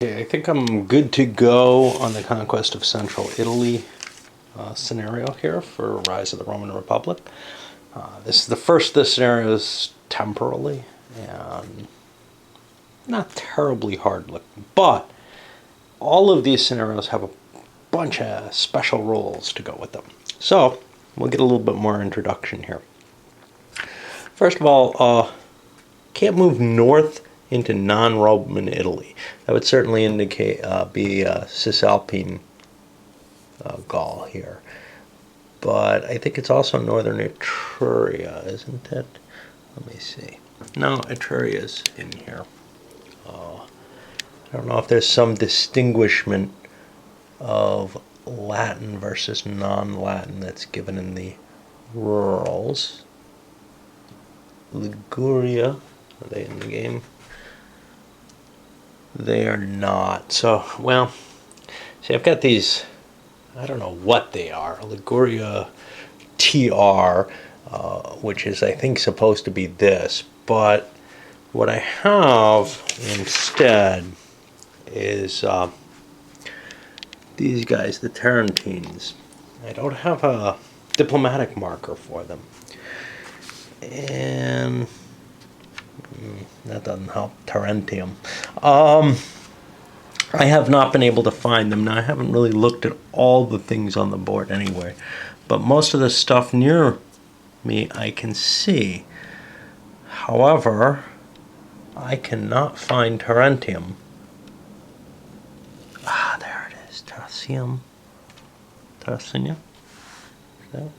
Okay, I think I'm good to go on the Conquest of Central Italy scenario here for Rise of the Roman Republic. This is the first of the scenarios temporally, and not terribly hard looking, but all of these scenarios have a bunch of special rules to go with them. So, we'll get a little bit more introduction here. First of all, can't move north into non-Roman Italy. That would certainly indicate be Cisalpine Gaul here. But I think it's also northern Etruria, isn't it? Let me see. No, Etruria's in here. I don't know if there's some distinguishment of Latin versus non-Latin that's given in the rurals. Liguria, are they in the game? They are not. So, well, see, I've got these, I don't know what they are. Liguria TR, which is, I think, supposed to be this. But what I have instead is these guys, the Tarentines. I don't have a diplomatic marker for them. And that doesn't help. Tarentium. I have not been able to find them. Now, I haven't really looked at all the things on the board anyway, but most of the stuff near me I can see. However, I cannot find Tarentium. Ah, there it is. Tarasium. Tarasinia?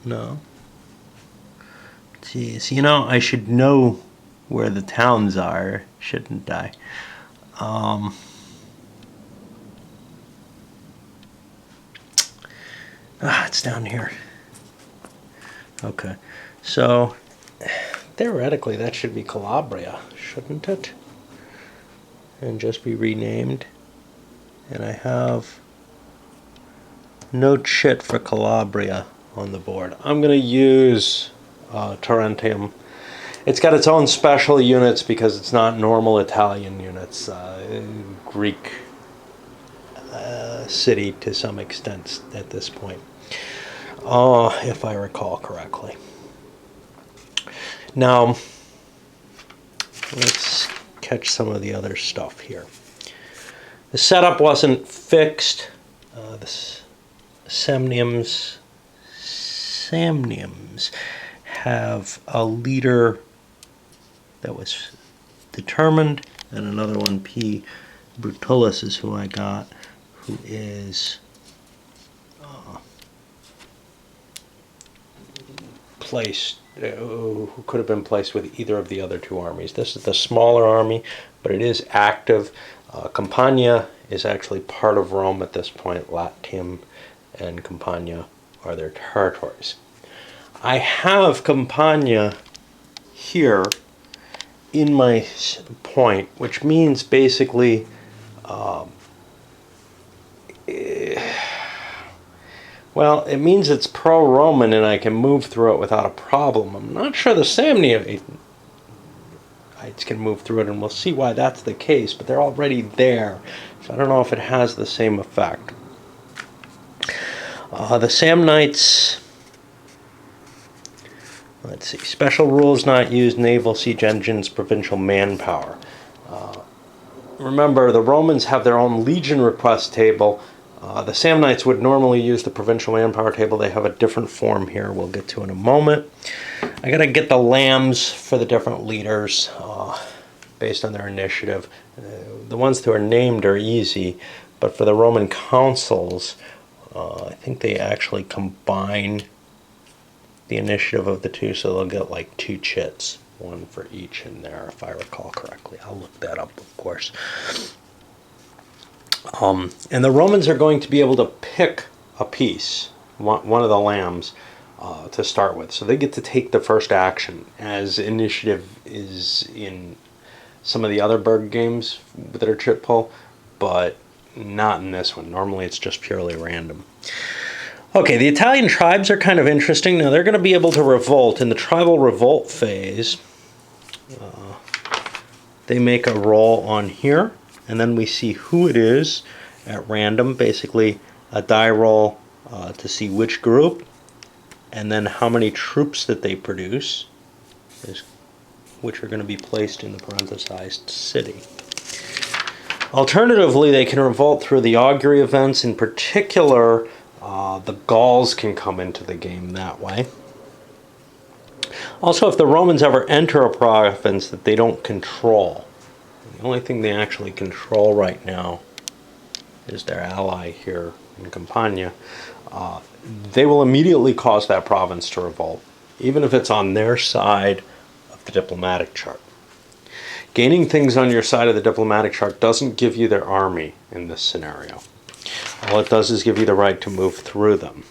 No. Jeez, you know, I should know where the towns are, shouldn't I? It's down here. Okay, so theoretically that should be Calabria, shouldn't it? And just be renamed. And I have no chit for Calabria on the board. I'm going to use Tarentium. It's got its own special units because it's not normal Italian units. Greek city to some extent at this point, if I recall correctly. Now, let's catch some of the other stuff here. The setup wasn't fixed. The Samniums have a leader that was determined, and another one, P. Brutulus, is who I got, who is placed, who could have been placed with either of the other two armies. This is the smaller army, but it is active. Campania is actually part of Rome at this point. Latium and Campania are their territories. I have Campania here in my point, which means basically well, it means it's pro-Roman and I can move through it without a problem. I'm not sure the Samnites can move through it, and we'll see why that's the case, but they're already there, so I don't know if it has the same effect. The Samnites, let's see, special rules not used, naval siege engines, provincial manpower. Remember, the Romans have their own legion request table. The Samnites would normally use the provincial manpower table. They have a different form here we'll get to in a moment. I gotta get the lambs for the different leaders based on their initiative. The ones that are named are easy, but for the Roman consuls, I think they actually combine the initiative of the two, so they'll get like 2 chits, one for each in there, if I recall correctly. I'll look that up, of course. And the Romans are going to be able to pick a piece, one of the lambs, to start with. So they get to take the first action, as initiative is in some of the other Berg games that are chit pull, but not in this one. Normally it's just purely random. Okay, the Italian tribes are kind of interesting. Now they're going to be able to revolt. In the tribal revolt phase, they make a roll on here, and then we see who it is at random, basically a die roll to see which group, and then how many troops that they produce, which are going to be placed in the parenthesized city. Alternatively, they can revolt through the augury events. In particular, the Gauls can come into the game that way. Also, if the Romans ever enter a province that they don't control, the only thing they actually control right now is their ally here in Campania, they will immediately cause that province to revolt, even if it's on their side of the diplomatic chart. Gaining things on your side of the diplomatic chart doesn't give you their army in this scenario. All it does is give you the right to move through them.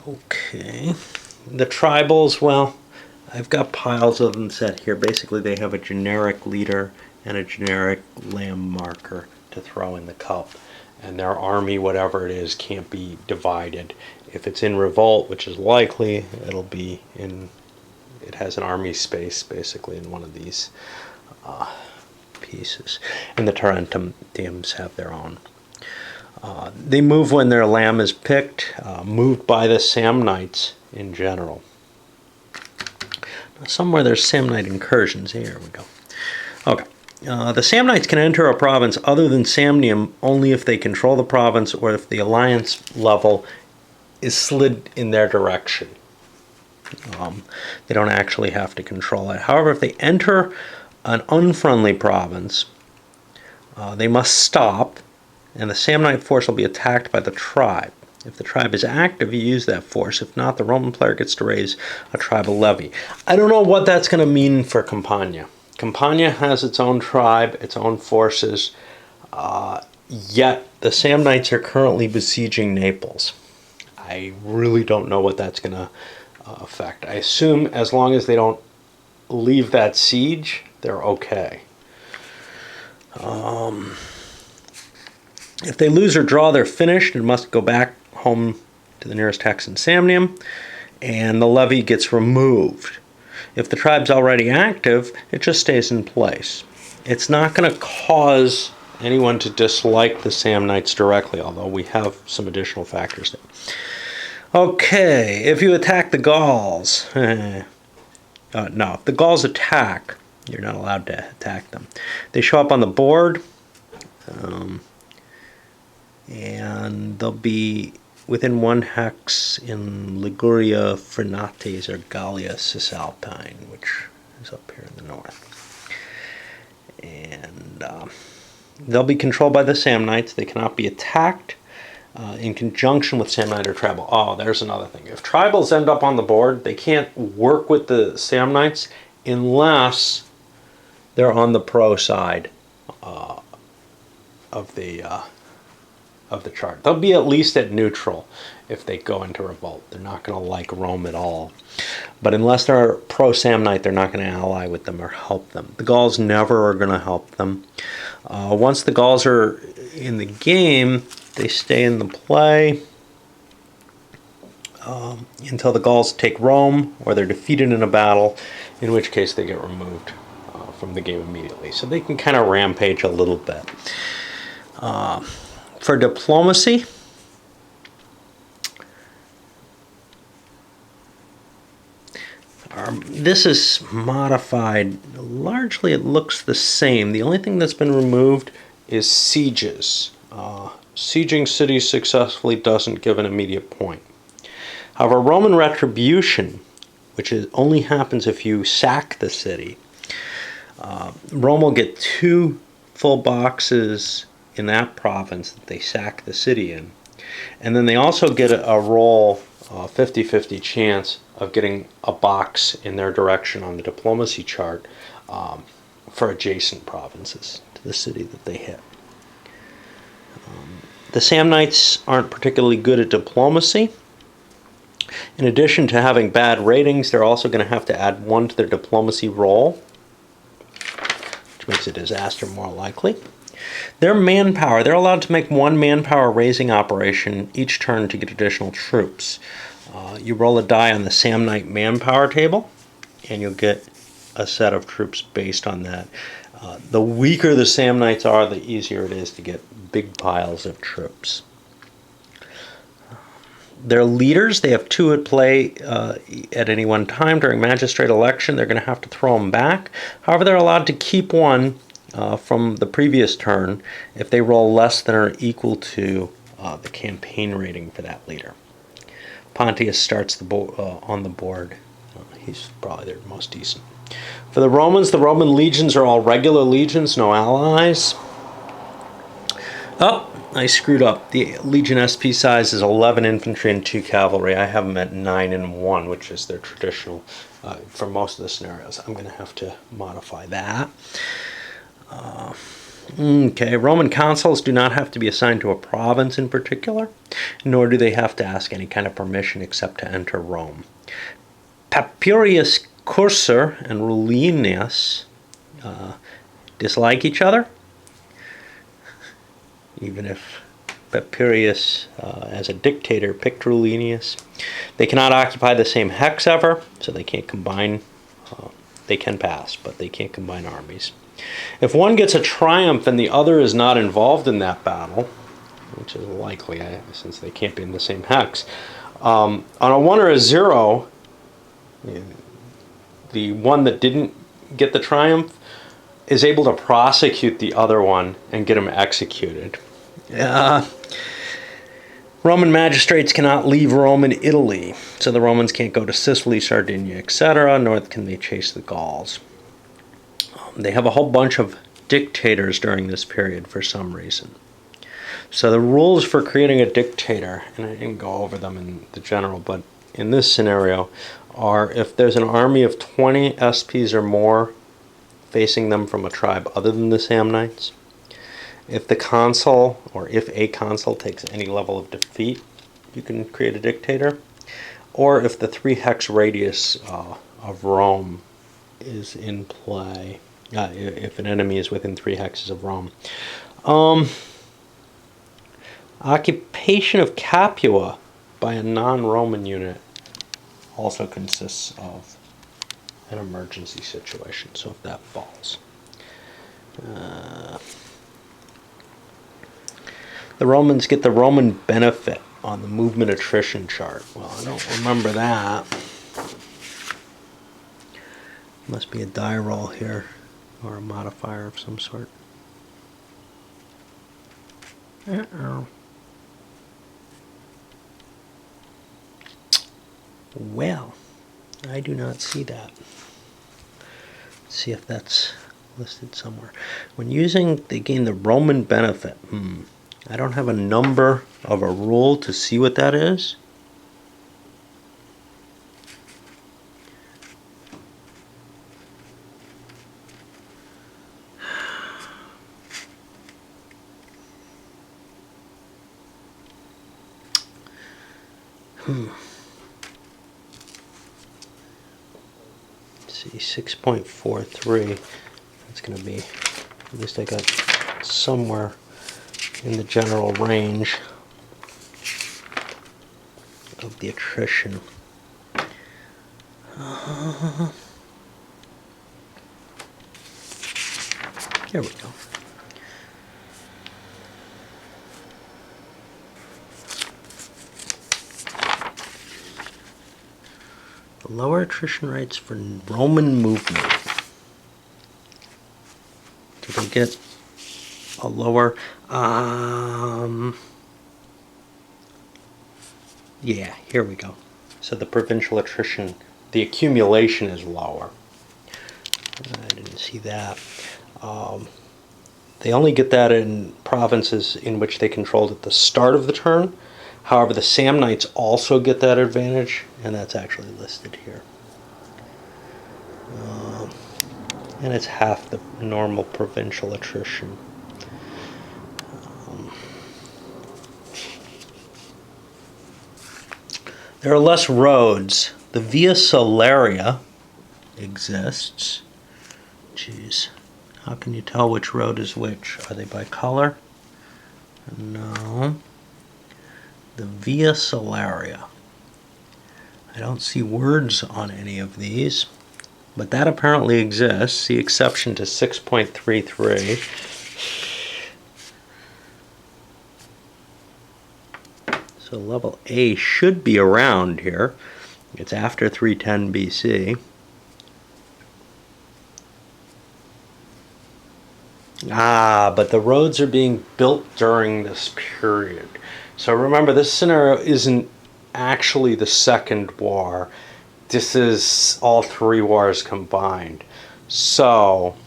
Okay. The tribals, well, I've got piles of them set here. Basically, they have a generic leader and a generic lamb marker to throw in the cup. And their army, whatever it is, can't be divided. If it's in revolt, which is likely, it'll be in... It has an army space, basically, in one of these pieces. And the Tarentines have their own. They move when their lamb is picked, moved by the Samnites in general. Now, somewhere there's Samnite incursions. Here we go. Okay. The Samnites can enter a province other than Samnium only if they control the province or if the alliance level is slid in their direction. They don't actually have to control it. However, if they enter an unfriendly province, they must stop, and the Samnite force will be attacked by the tribe. If the tribe is active, you use that force. If not, the Roman player gets to raise a tribal levy. I don't know what that's going to mean for Campania. Campania has its own tribe, its own forces, yet the Samnites are currently besieging Naples. I really don't know what that's going to affect. I assume as long as they don't leave that siege, they're okay. If they lose or draw, they're finished and must go back home to the nearest hex in Samnium, and the levy gets removed. If the tribe's already active, it just stays in place. It's not going to cause anyone to dislike the Samnites directly, although we have some additional factors there. Okay, if you attack the Gauls, no, if the Gauls attack, you're not allowed to attack them. They show up on the board, and they'll be within one hex in Liguria Frenates or Gallia Cisalpine, which is up here in the north. And they'll be controlled by the Samnites. They cannot be attacked in conjunction with Samnite or tribal. Oh, there's another thing. If tribals end up on the board, they can't work with the Samnites unless they're on the pro side of the chart. They'll be at least at neutral if they go into revolt. They're not going to like Rome at all. But unless they're pro-Samnite, they're not going to ally with them or help them. The Gauls never are going to help them. Once the Gauls are in the game, they stay in the play until the Gauls take Rome or they're defeated in a battle, in which case they get removed from the game immediately. So they can kind of rampage a little bit. For diplomacy, this is modified. Largely it looks the same. The only thing that's been removed is sieges. Sieging cities successfully doesn't give an immediate point. However, Roman retribution, which only happens if you sack the city, Rome will get 2 full boxes in that province that they sack the city in. And then they also get a roll, 50-50 chance of getting a box in their direction on the diplomacy chart for adjacent provinces to the city that they hit. The Samnites aren't particularly good at diplomacy. In addition to having bad ratings, they're also going to have to add 1 to their diplomacy roll, which makes a disaster more likely. Their manpower, they're allowed to make 1 manpower raising operation each turn to get additional troops. You roll a die on the Samnite manpower table, and you'll get a set of troops based on that. The weaker the Samnites are, the easier it is to get big piles of troops. Their leaders, they have two at play at any one time. During magistrate election, they're going to have to throw them back. However, they're allowed to keep one from the previous turn if they roll less than or equal to the campaign rating for that leader. Pontius starts on the board. He's probably their most decent. For the Roman legions are all regular legions, no allies. Oh, I screwed up. The legion SP size is 11 infantry and 2 cavalry. I have them at 9 and 1, which is their traditional for most of the scenarios. I'm going to have to modify that. Okay, Roman consuls do not have to be assigned to a province in particular, nor do they have to ask any kind of permission except to enter Rome. Papirius Cursor and Rulinius dislike each other, even if Papirius, as a dictator, picked Rulinius. They cannot occupy the same hex ever, so they can't combine. They can pass, but they can't combine armies. If one gets a triumph and the other is not involved in that battle, which is likely since they can't be in the same hex, on a 1 or a 0, the one that didn't get the triumph is able to prosecute the other one and get him executed. Roman magistrates cannot leave Rome and Italy, so the Romans can't go to Sicily, Sardinia, etc., nor can they chase the Gauls. They have a whole bunch of dictators during this period for some reason. So the rules for creating a dictator, and I didn't go over them in the general, but in this scenario, are if there's an army of 20 SPs or more facing them from a tribe other than the Samnites, if the consul, or if a consul takes any level of defeat, you can create a dictator, or if the 3 hex radius of Rome is in play, if an enemy is within 3 hexes of Rome. Occupation of Capua by a non-Roman unit also consists of an emergency situation, so if that falls. The Romans get the Roman benefit on the movement attrition chart. Well, I don't remember that. Must be a die roll here, or a modifier of some sort. Uh-oh. Well, I do not see that. Let's see if that's listed somewhere. When using, they gain the Roman benefit. I don't have a number of a rule to see what that is. See, 6.43. That's going to be, at least I got somewhere in the general range of the attrition. There we go. The lower attrition rates for Roman movement. Did they get a lower? Yeah, here we go. So the provincial attrition, the accumulation is lower. I didn't see that. They only get that in provinces in which they controlled at the start of the turn. However, the Samnites also get that advantage, and that's actually listed here. And it's half the normal provincial attrition. There are less roads. The Via Salaria exists. Jeez. How can you tell which road is which? Are they by color? No. The Via Salaria. I don't see words on any of these. But that apparently exists, the exception to 6.33. So level A should be around here. It's after 310 BC. Ah, but the roads are being built during this period. So remember, this scenario isn't actually the Second War. This is all three wars combined. So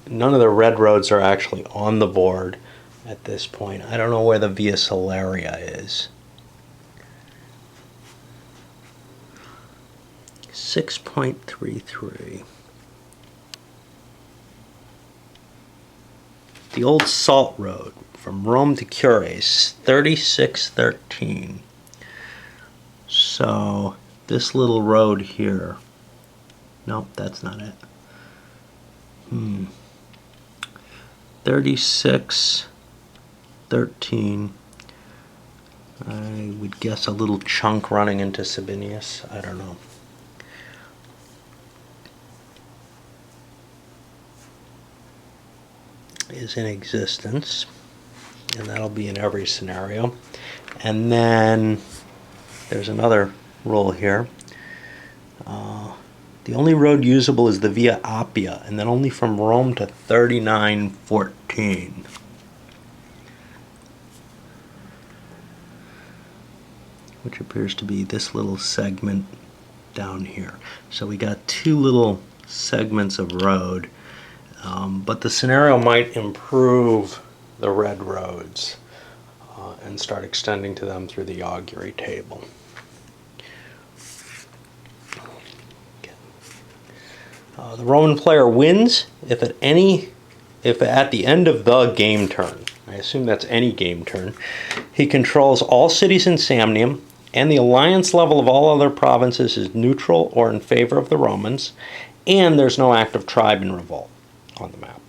none of the red roads are actually on the board at this point. I don't know where the Via Salaria is. 6.33. The old salt road from Rome to Cures, 3613. So this little road here. Nope, that's not it. 3613. I would guess a little chunk running into Sabinius. I don't know. Is in existence, and that'll be in every scenario. And then there's another rule here. The only road usable is the Via Appia, and then only from Rome to 3914. Which appears to be this little segment down here. So we got two little segments of road. But the scenario might improve the red roads and start extending to them through the augury table. The Roman player wins if at the end of the game turn, I assume that's any game turn, he controls all cities in Samnium, and the alliance level of all other provinces is neutral or in favor of the Romans, and there's no active tribe in revolt on the map.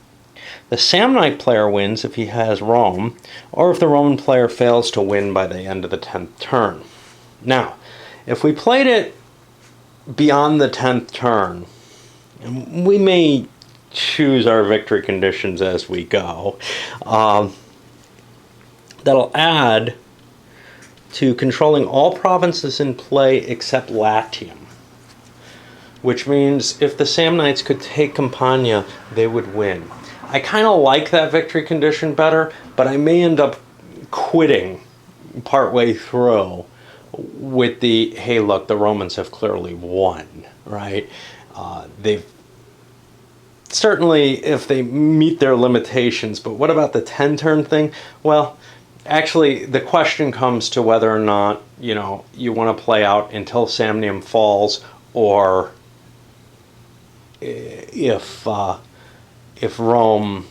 The Samnite player wins if he has Rome, or if the Roman player fails to win by the end of the 10th turn. Now, if we played it beyond the 10th turn, we may choose our victory conditions as we go. That'll add to controlling all provinces in play except Latium, which means if the Samnites could take Campania, they would win. I kind of like that victory condition better, but I may end up quitting partway through with the, hey, look, the Romans have clearly won, right? They've certainly, if they meet their limitations, but what about the 10-turn thing? Well, actually, the question comes to whether or not, you want to play out until Samnium falls, or if Rome,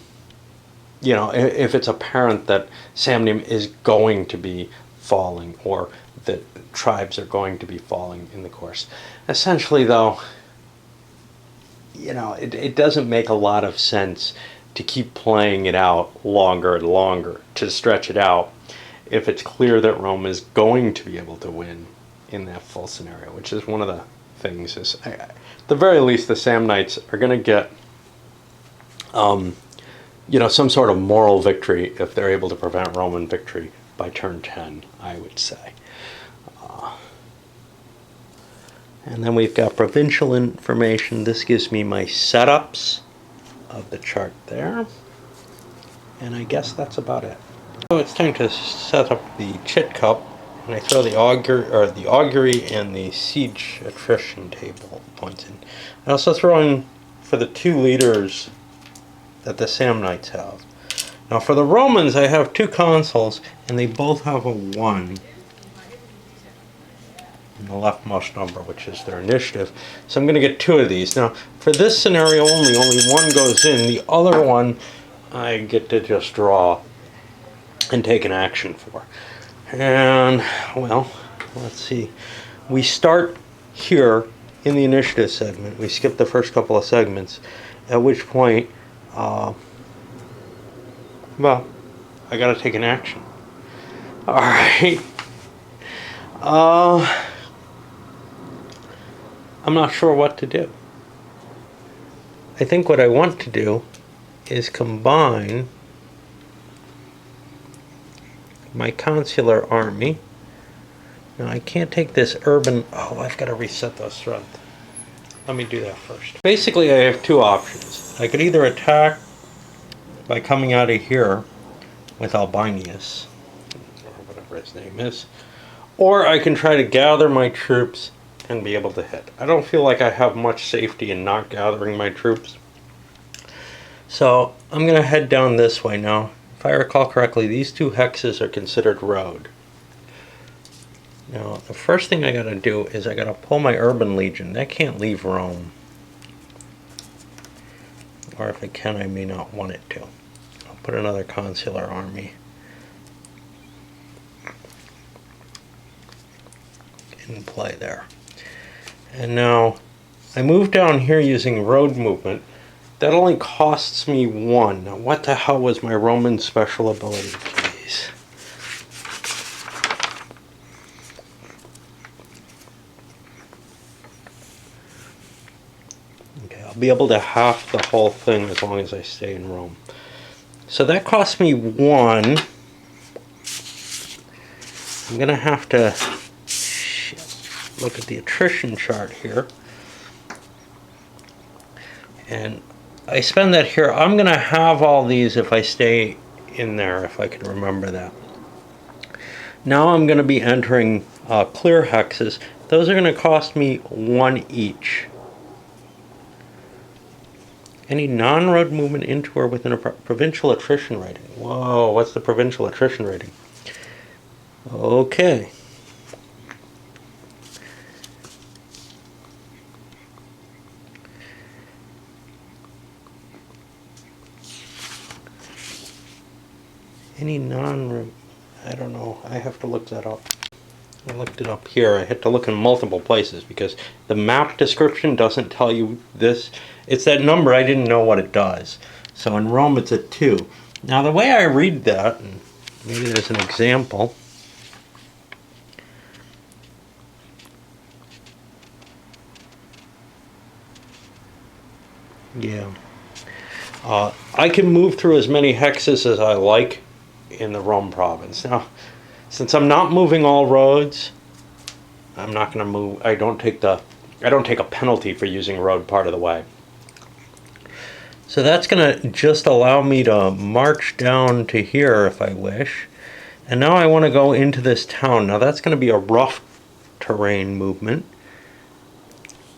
if it's apparent that Samnium is going to be falling, or that tribes are going to be falling in the course. Essentially, though, it doesn't make a lot of sense to keep playing it out longer and longer, to stretch it out, if it's clear that Rome is going to be able to win in that full scenario, which is one of the things. Is, at the very least, the Samnites are going to get some sort of moral victory if they're able to prevent Roman victory by turn 10, I would say. And then we've got provincial information. This gives me my setups of the chart there. And I guess that's about it. So it's time to set up the chit cup, and I throw the augury and the siege attrition table points in. I also throw in for the 2 leaders that the Samnites have. Now for the Romans, I have 2 consuls, and they both have a 1 in the leftmost number, which is their initiative. So I'm going to get 2 of these. Now for this scenario only 1 goes in. The other one I get to just draw and take an action for. And, well, let's see. We start here in the initiative segment. We skip the first couple of segments, at which point, well, I gotta take an action. Alright. I'm not sure what to do. I think what I want to do is combine my consular army. Now I can't take this urban, oh, I've got to reset those strength. Let me do that first. Basically, I have two options. I could either attack by coming out of here with Albinius, or whatever his name is, or I can try to gather my troops and be able to hit. I don't feel like I have much safety in not gathering my troops. So I'm going to head down this way now. If I recall correctly, these two hexes are considered road. Now, the first thing I gotta do is I gotta pull my Urban Legion. That can't leave Rome. Or if it can, I may not want it to. I'll put another consular army in play there. And now, I move down here using road movement. That only costs me 1. Now, what the hell was my Roman special ability? Jeez. Be able to half the whole thing as long as I stay in Rome. So that cost me 1. I'm gonna have to look at the attrition chart here. And I spend that here. I'm gonna have all these if I stay in there, if I can remember that. Now I'm gonna be entering clear hexes. Those are gonna cost me 1 each. Any non-road movement into or within a provincial attrition rating. Whoa, what's the provincial attrition rating? Okay. Any non-road, I don't know. I have to look that up. I looked it up here. I had to look in multiple places because the map description doesn't tell you this. It's that number, I didn't know what it does. So in Rome it's a 2. Now the way I read that, and maybe there's an example. Yeah. I can move through as many hexes as I like in the Rome province. Now, since I'm not moving all roads, I'm not going to move. I don't take a penalty for using road part of the way. So that's going to just allow me to march down to here if I wish. And now I want to go into this town. Now that's going to be a rough terrain movement,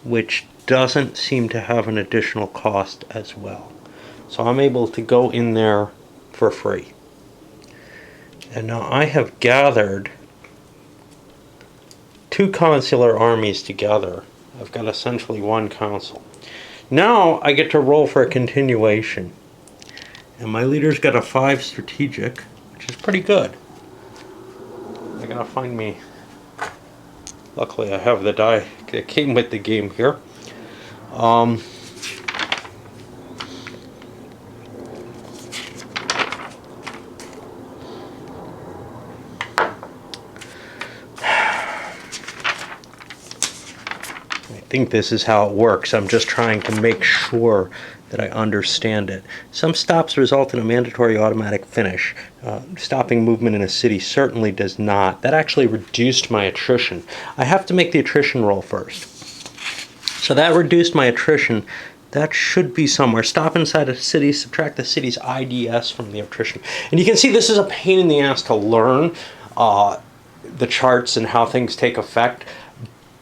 which doesn't seem to have an additional cost as well. So I'm able to go in there for free. And now I have gathered 2 consular armies together. I've got essentially 1 consul. Now I get to roll for a continuation. And my leader's got a 5 strategic, which is pretty good. They're gonna find me. Luckily I have the die that came with the game here. I think this is how it works. I'm just trying to make sure that I understand it. Some stops result in a mandatory automatic finish. Stopping movement in a city certainly does not. That actually reduced my attrition. I have to make the attrition roll first. So that reduced my attrition. That should be somewhere. Stop inside a city, subtract the city's IDS from the attrition. And you can see this is a pain in the ass to learn the charts and how things take effect.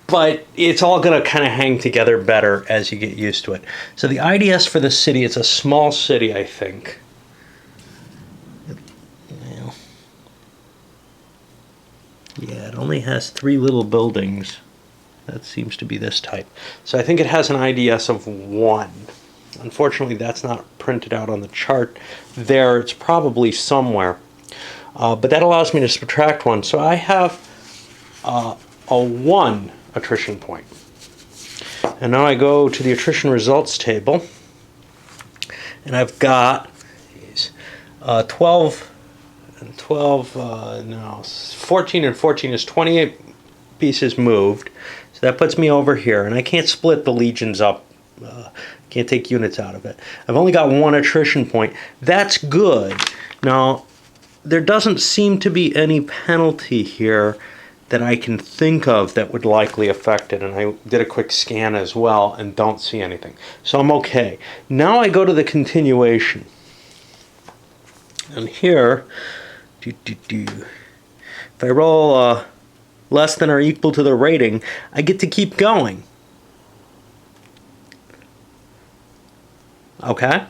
But it's all going to kind of hang together better as you get used to it. So the IDS for the city, it's a small city, I think. Yeah, it only has 3 little buildings. That seems to be this type. So I think it has an IDS of 1. Unfortunately, that's not printed out on the chart there. It's probably somewhere. But that allows me to subtract 1. So I have a 1 attrition point. And now I go to the attrition results table, and I've got 12 and 12, no, 14 and 14 is 28 pieces moved. So that puts me over here, and I can't split the legions up Can't take units out of it. I've only got 1 attrition point. That's good. Now, there doesn't seem to be any penalty here that I can think of that would likely affect it. And I did a quick scan as well and don't see anything. So I'm okay. Now I go to the continuation. And here, if I roll less than or equal to the rating, I get to keep going. Okay?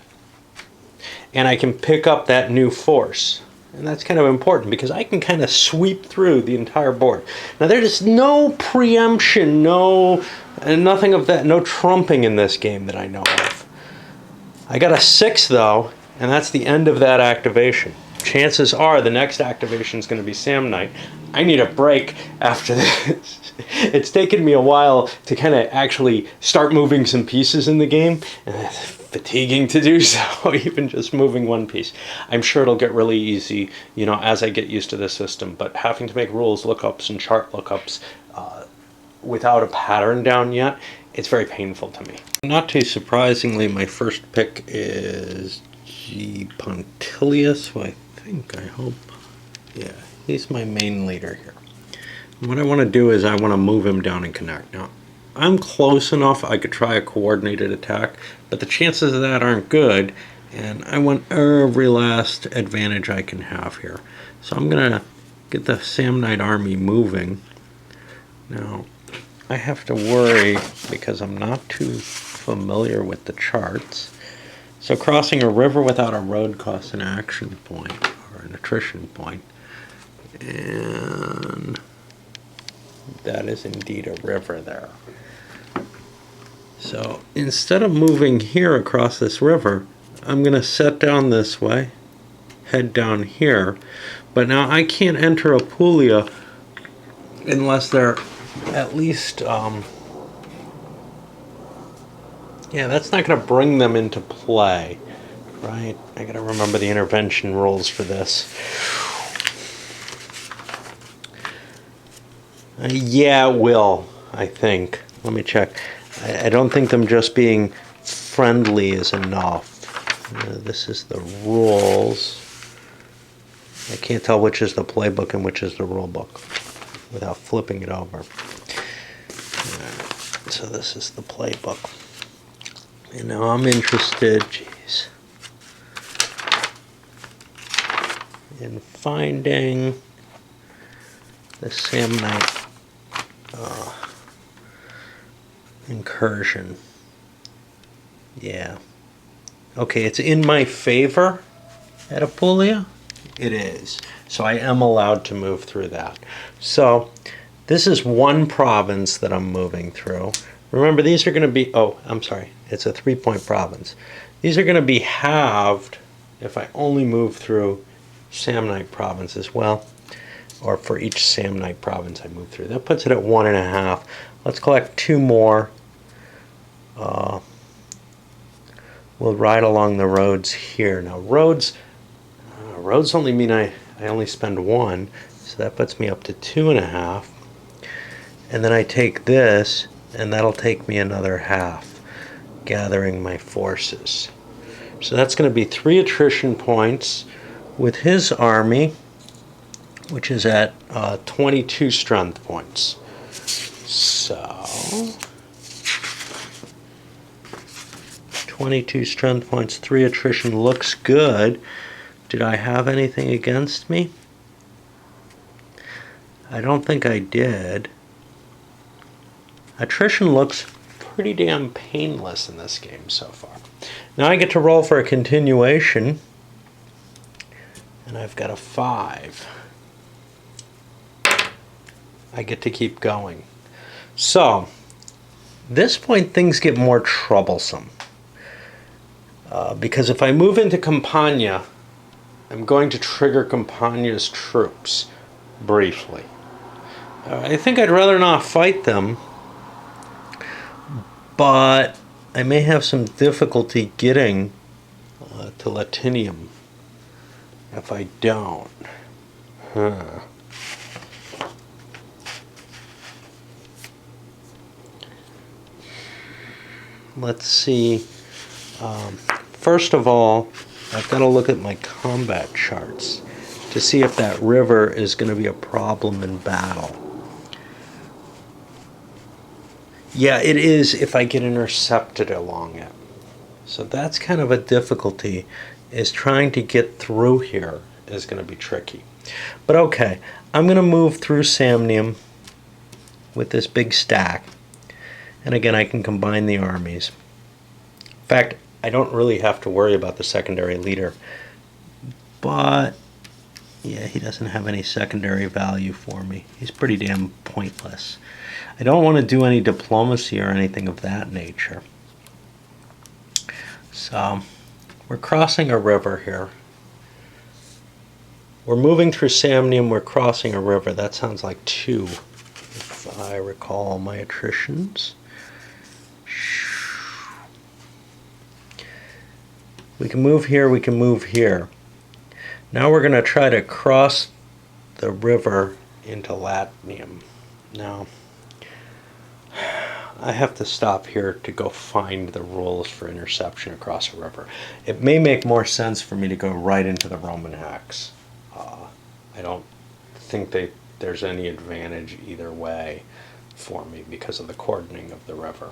And I can pick up that new force. And that's kind of important because I can kind of sweep through the entire board. Now there's no preemption, nothing of that, no trumping in this game that I know of. I got a 6 though, and that's the end of that activation. Chances are the next activation is going to be Samnite. I need a break after this. It's taken me a while to kind of actually start moving some pieces in the game, and it's fatiguing to do so, even just moving one piece. I'm sure it'll get really easy, as I get used to the system, but having to make rules lookups and chart lookups without a pattern down yet, it's very painful to me. Not too surprisingly, my first pick is G. Punctilius, who I hope, yeah, he's my main leader here. And what I want to do is I want to move him down and connect. Now, I'm close enough I could try a coordinated attack, but the chances of that aren't good, and I want every last advantage I can have here. So I'm going to get the Samnite army moving. Now, I have to worry because I'm not too familiar with the charts. So crossing a river without a road costs an action point, or an attrition point. And that is indeed a river there. So instead of moving here across this river, I'm going to set down this way, head down here. But now I can't enter Apulia unless they're at least, yeah, that's not going to bring them into play, right? I got to remember the intervention rules for this. Yeah, it will, I think. Let me check. I don't think them just being friendly is enough. This is the rules. I can't tell which is the playbook and which is the rule book without flipping it over. So this is the playbook. And now I'm interested, in finding the Samnite incursion. Yeah. Okay, it's in my favor at Apulia. It is. So I am allowed to move through that. So this is one province that I'm moving through. Remember, these are going to be, oh, I'm sorry, it's a 3-point province. These are going to be halved if I only move through Samnite province as well, or for each Samnite province I move through. That puts it at 1.5. Let's collect 2 more. We'll ride along the roads here. Now, roads only mean I only spend 1, so that puts me up to 2.5. And then I take this, and that'll take me another half, gathering my forces. So that's going to be 3 attrition points with his army, which is at 22 strength points. So 22 strength points, 3 attrition looks good. Did I have anything against me? I don't think I did. Attrition looks pretty damn painless in this game so far. Now I get to roll for a continuation, and I've got a 5. I get to keep going. So, this point things get more troublesome. Because if I move into Campania, I'm going to trigger Campania's troops briefly. I think I'd rather not fight them, but I may have some difficulty getting to Latinium if I don't. Let's see. First of all, I've got to look at my combat charts to see if that river is going to be a problem in battle. Yeah, it is if I get intercepted along it. So that's kind of a difficulty, is trying to get through here is going to be tricky. But okay, I'm going to move through Samnium with this big stack. And again, I can combine the armies. In fact, I don't really have to worry about the secondary leader. But, yeah, he doesn't have any secondary value for me. He's pretty damn pointless. I don't want to do any diplomacy or anything of that nature. So, we're crossing a river here. We're moving through Samnium, we're crossing a river. That sounds like 2, if I recall my attritions. We can move here, we can move here. Now we're going to try to cross the river into Latinium. Now, I have to stop here to go find the rules for interception across a river. It may make more sense for me to go right into the Roman hex. I don't think there's any advantage either way for me because of the cordoning of the river.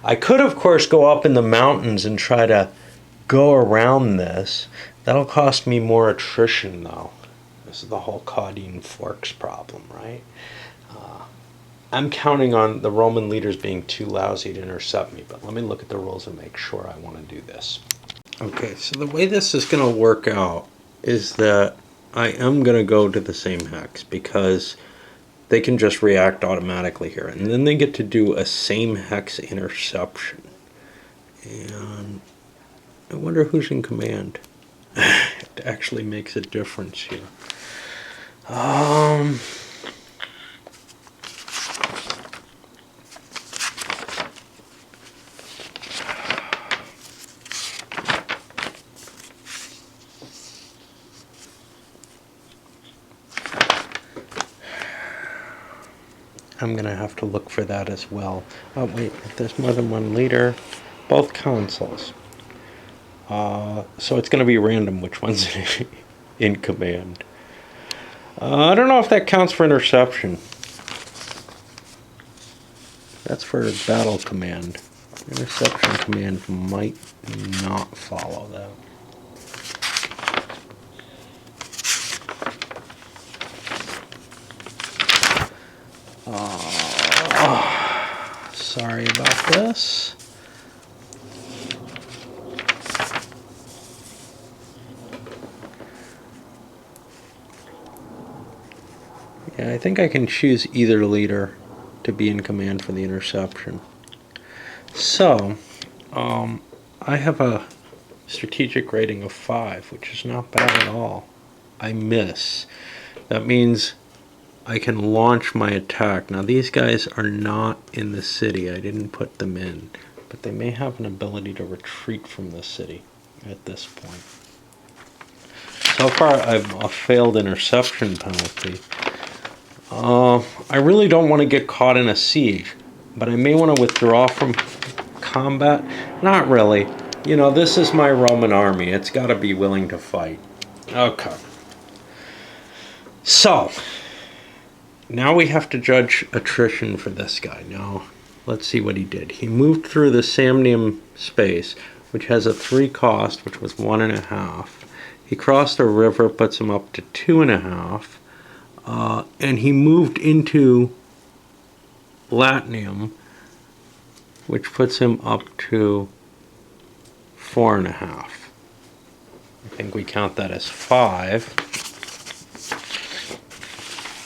I could, of course, go up in the mountains and try to go around this. That'll cost me more attrition, though. This is the whole Caudine Forks problem, right? I'm counting on the Roman leaders being too lousy to intercept me, but let me look at the rules and make sure I want to do this. Okay, so the way this is going to work out is that I am going to go to the same hex because they can just react automatically here. And then they get to do a same hex interception. And I wonder who's in command. It actually makes a difference here. I'm going to have to look for that as well. Oh, wait, if there's more than one leader, both consuls. So it's going to be random which one's in command. I don't know if that counts for interception. That's for battle command. Interception command might not follow that. Sorry about this. Yeah, I think I can choose either leader to be in command for the interception. So, I have a strategic rating of 5, which is not bad at all. I miss. That means I can launch my attack. Now these guys are not in the city. I didn't put them in. But they may have an ability to retreat from the city at this point. So far I've a failed interception penalty. I really don't want to get caught in a siege. But I may want to withdraw from combat. Not really. You know, this is my Roman army. It's got to be willing to fight. Okay. So, now we have to judge attrition for this guy. Now, let's see what he did. He moved through the Samnium space, which has a 3 cost, which was 1.5. He crossed a river, puts him up to 2.5. And he moved into Latinium, which puts him up to 4.5. I think we count that as 5.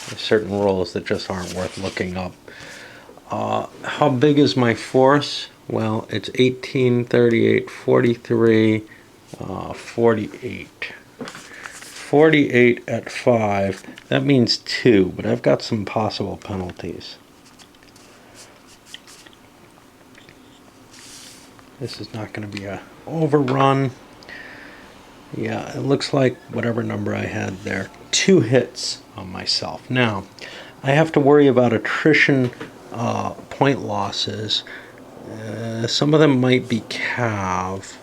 There's certain rules that just aren't worth looking up. How big is my force? Well, it's 18, 38, 43, 48. 48 at 5. That means 2, but I've got some possible penalties. This is not going to be a overrun. Yeah, it looks like whatever number I had there. 2 hits on myself. Now, I have to worry about attrition point losses. Some of them might be cav.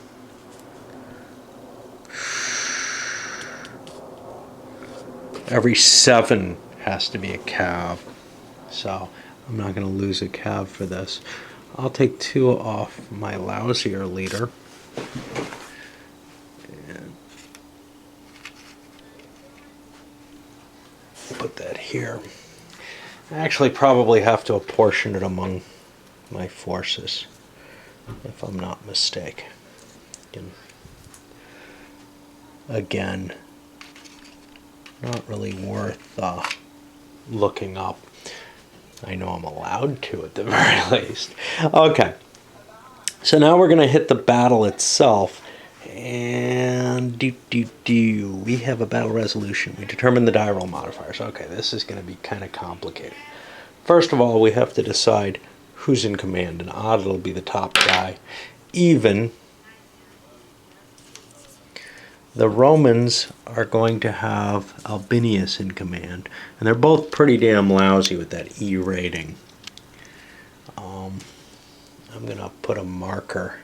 Every 7 has to be a cav. So I'm not going to lose a cav for this. I'll take 2 off my lousier leader. And put that here. I actually probably have to apportion it among my forces, if I'm not mistaken. Again, not really worth looking up. I know I'm allowed to at the very least. Okay, so now we're going to hit the battle itself. And we have a battle resolution. We determine the die roll modifiers. Okay, this is going to be kind of complicated. First of all, we have to decide who's in command. And odd, it'll be the top guy. Even, the Romans are going to have Albinius in command. And they're both pretty damn lousy with that E rating. I'm going to put a marker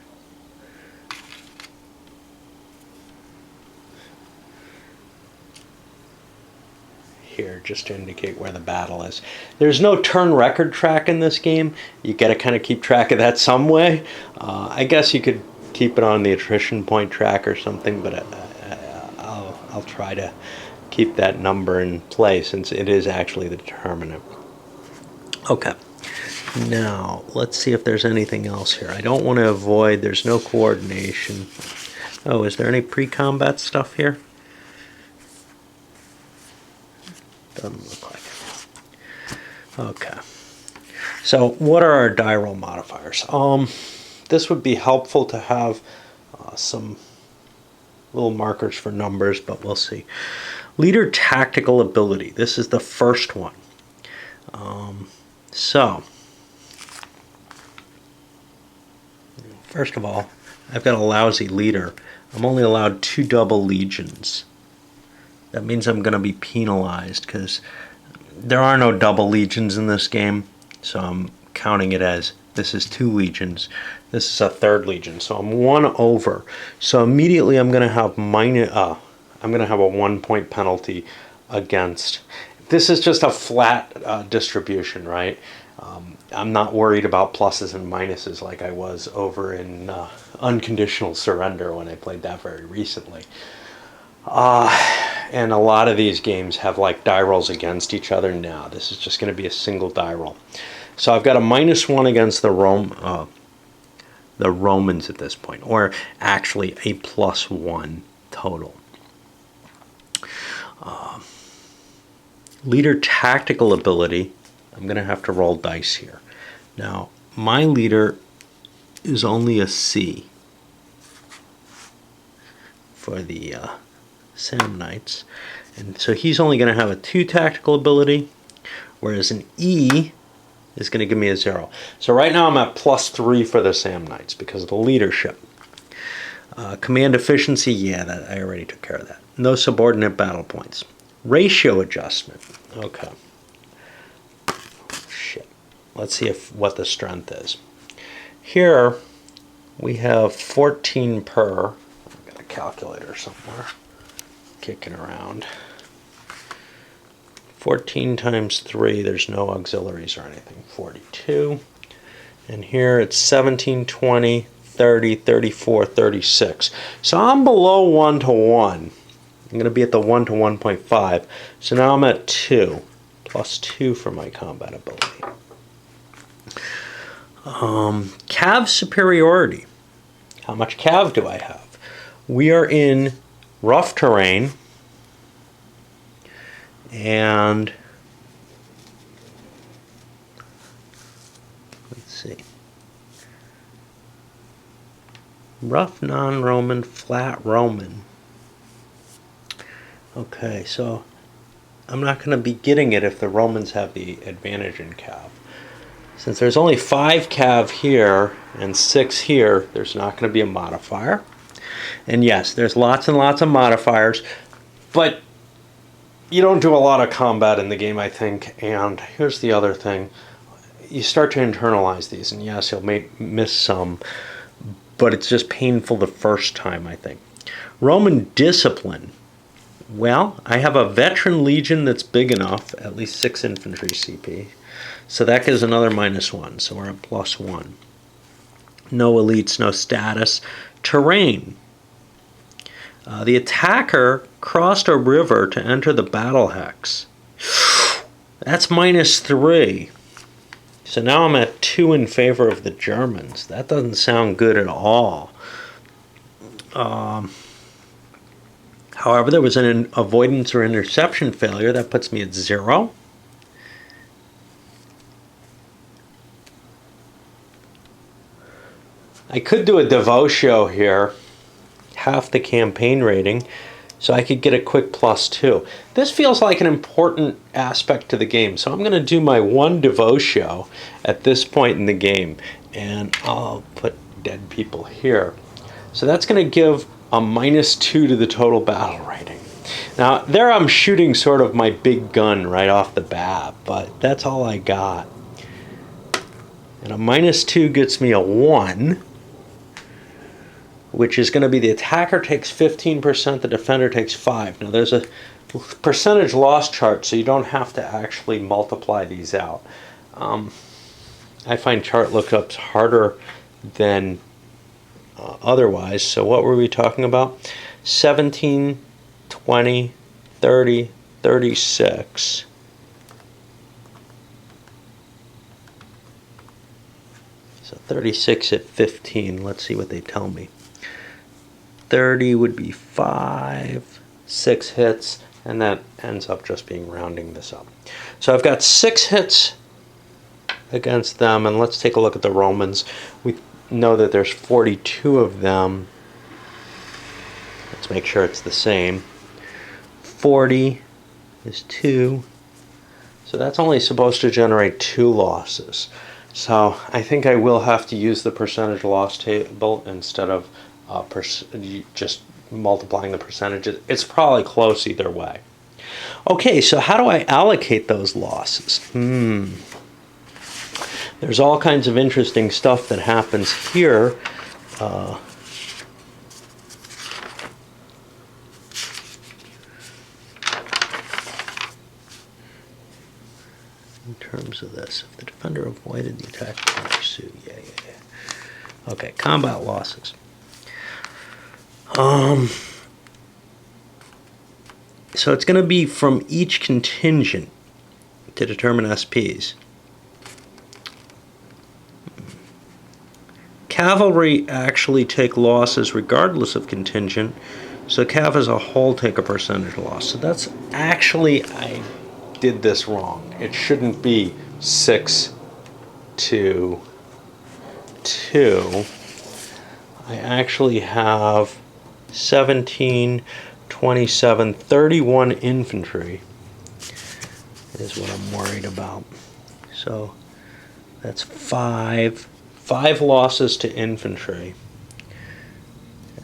here just to indicate where the battle is. There's no turn record track in this game. You got to kind of keep track of that some way. I guess you could keep it on the attrition point track or something, but I'll try to keep that number in play since it is actually the determinant. Okay, now let's see if there's anything else here. I don't want to avoid, there's no coordination. Oh, is there any pre-combat stuff here? Doesn't look like it. Okay. So what are our die roll modifiers? This would be helpful to have some little markers for numbers, but we'll see. Leader tactical ability. This is the first one. So, first of all, I've got a lousy leader. I'm only allowed 2 double legions. That means I'm going to be penalized because there are no double legions in this game. So I'm counting it as this is 2 legions. This is a 3rd legion. So I'm 1 over. So immediately I'm going to have I'm going to have a 1-point penalty against. This is just a flat distribution, right? I'm not worried about pluses and minuses like I was over in Unconditional Surrender when I played that very recently. And a lot of these games have like die rolls against each other. Now this is just going to be a single die roll. So I've got a -1 against the Romans at this point, or actually a +1 total. Leader tactical ability, I'm going to have to roll dice here. Now, my leader is only a C for the Samnites, and so he's only going to have a 2 tactical ability, whereas an E is going to give me a 0. So right now I'm at +3 for the Samnites because of the leadership. Command efficiency, yeah, that I already took care of that. No subordinate battle points. Ratio adjustment. Okay. Shit. Let's see what the strength is. Here we have 14 per. I've got a calculator somewhere kicking around. 14 times 3, there's no auxiliaries or anything. 42. And here it's 17, 20, 30, 34, 36. So I'm below 1 to 1. I'm going to be at the 1 to 1.5. So now I'm at 2. +2 for my combat ability. Cav superiority. How much cav do I have? We are in rough terrain. And let's see. Rough non-Roman, flat Roman. Okay, so I'm not going to be getting it if the Romans have the advantage in cav. Since there's only 5 cav here and 6 here, there's not going to be a modifier. And yes, there's lots and lots of modifiers, but you don't do a lot of combat in the game, I think. And here's the other thing. you start to internalize these, and yes, you'll miss some, but it's just painful the first time, I think. Roman discipline. Well, I have a veteran legion that's big enough, at least 6 infantry CP. So that gives another -1, so we're at +1. No elites, no status. Terrain. The attacker crossed a river to enter the battle hex. That's -3. So now I'm at 2 in favor of the Germans. That doesn't sound good at all. However, there was an avoidance or interception failure. That puts me at 0. I could do a devotio here, half the campaign rating, so I could get a quick +2. This feels like an important aspect to the game, so I'm going to do my 1 devotio at this point in the game, and I'll put dead people here. So that's going to give a -2 to the total battle rating. Now, there I'm shooting sort of my big gun right off the bat, but that's all I got. And a -2 gets me a 1, which is going to be the attacker takes 15%, the defender takes 5. Now, there's a percentage loss chart, so you don't have to actually multiply these out. I find chart lookups harder than otherwise. So what were we talking about? 17, 20, 30, 36. So 36 at 15. Let's see what they tell me. 30 would be 5, 6 hits, and that ends up just being rounding this up. So I've got 6 hits against them, and let's take a look at the Romans. We know that there's 42 of them. Let's make sure it's the same. 40 is 2. So that's only supposed to generate 2 losses. So I think I will have to use the percentage loss table instead of just multiplying the percentages. It's probably close either way. Okay, so how do I allocate those losses? There's all kinds of interesting stuff that happens here. In terms of this, if the defender avoided the attack in pursuit, yeah. Okay, combat losses. So it's going to be from each contingent to determine SPs. Cavalry actually take losses regardless of contingent, so Cav as a whole take a percentage loss. So that's actually, I did this wrong. It shouldn't be 6 to 2. I actually have 17, 27, 31 infantry is what I'm worried about. So that's 5 losses to infantry.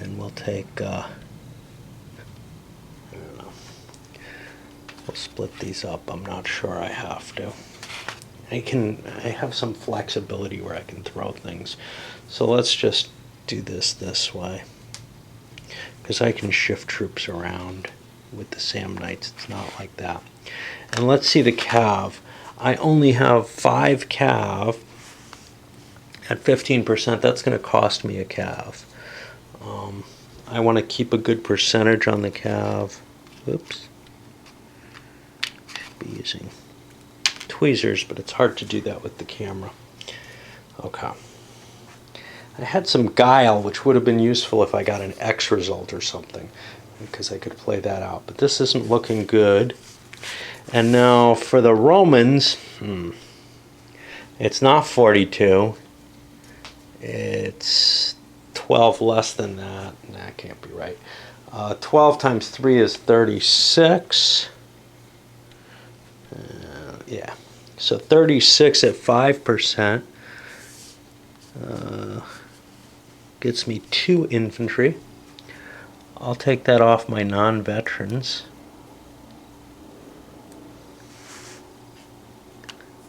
And we'll take, I don't know, we'll split these up. I'm not sure I have to. I have some flexibility where I can throw things. So let's just do this way, because I can shift troops around with the Samnites. It's not like that. And let's see the Cav. I only have 5 Cav at 15%. That's going to cost me a Cav. I want to keep a good percentage on the Cav. Oops. Should be using tweezers, but it's hard to do that with the camera. Okay. I had some guile, which would have been useful if I got an X result or something, because I could play that out. But this isn't looking good. And now for the Romans, it's not 42. It's 12 less than that. That can't be right. 12 times 3 is 36. Yeah. So 36 at 5%. Gets me 2 infantry. I'll take that off my non-veterans.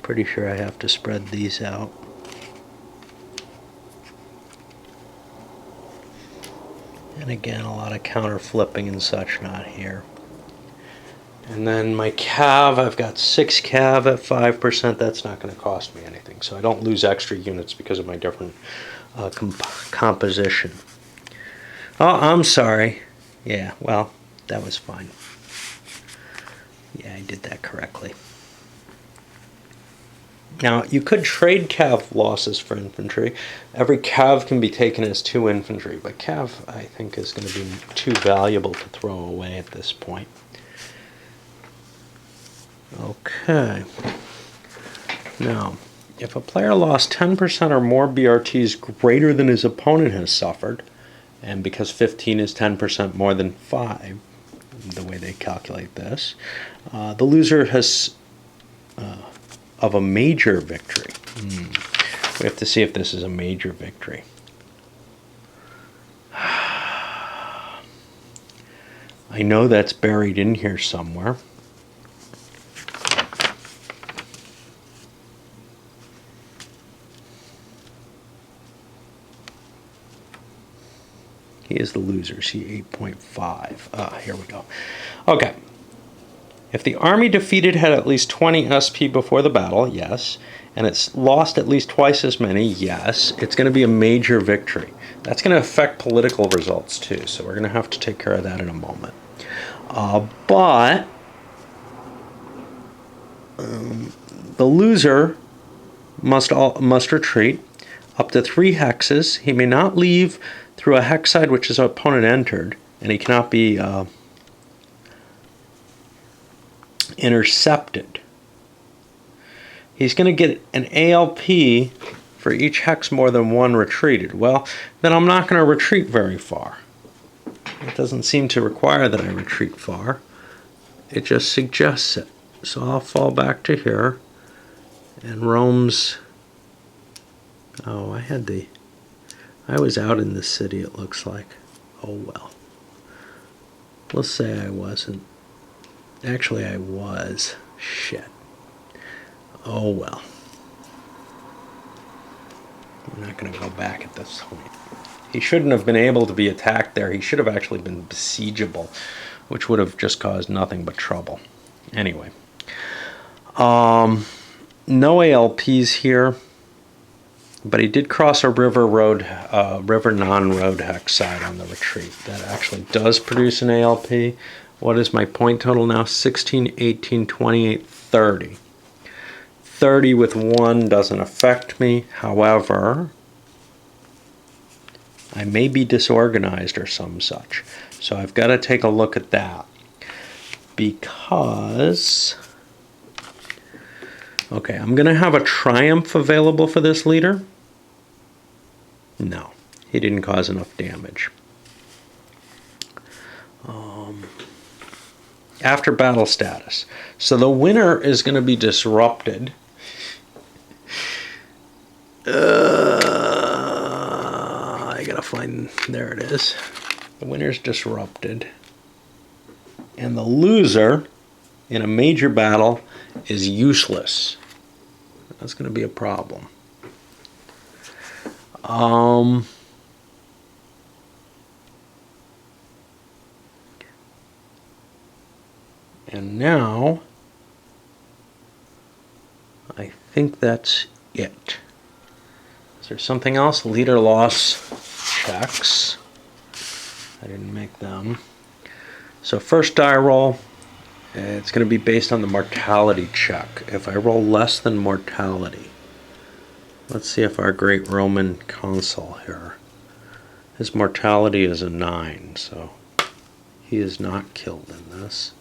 Pretty sure I have to spread these out. And again, a lot of counter flipping and such not here. And then my cav, I've got 6 cav at 5%. That's not going to cost me anything. So I don't lose extra units because of my different composition. Oh, I'm sorry. Yeah, well, that was fine. Yeah, I did that correctly. Now, you could trade cav losses for infantry. Every cav can be taken as 2 infantry, but cav, I think, is going to be too valuable to throw away at this point. Okay. Now, if a player lost 10% or more BRTs greater than his opponent has suffered, and because 15 is 10% more than 5, the way they calculate this, the loser has of a major victory. We have to see if this is a major victory. I know that's buried in here somewhere. He is the loser. See 8.5. Here we go. Okay. If the army defeated had at least 20 SP before the battle, yes. And it's lost at least twice as many, yes. It's going to be a major victory. That's going to affect political results too. So we're going to have to take care of that in a moment. But the loser must retreat up to 3 hexes. He may not leave through a hex side which his opponent entered, and he cannot be intercepted. He's going to get an ALP for each hex more than 1 retreated. Well, then I'm not going to retreat very far. It doesn't seem to require that I retreat far. It just suggests it. So I'll fall back to here, and Rome's... Oh, I was out in the city, it looks like. Oh well. Let's say I wasn't. Actually, I was. Shit. Oh well. I'm not going to go back at this point. He shouldn't have been able to be attacked there. He should have actually been besiegeable, which would have just caused nothing but trouble. Anyway. No ALPs here. But he did cross a river non-road hex side on the retreat. That actually does produce an ALP. What is my point total now? 16, 18, 28, 30. 30 with 1 doesn't affect me. However, I may be disorganized or some such. So I've got to take a look at that. Because... Okay, I'm going to have a triumph available for this leader. No, he didn't cause enough damage. After battle status. So the winner is going to be disrupted. I gotta find... There it is. The winner's disrupted. And the loser in a major battle is useless. That's going to be a problem. And now, I think that's it. Is there something else? Leader loss checks. I didn't make them. So first die roll. It's going to be based on the mortality check. If I roll less than mortality, let's see if our great Roman consul here, his mortality is a 9, so he is not killed in this.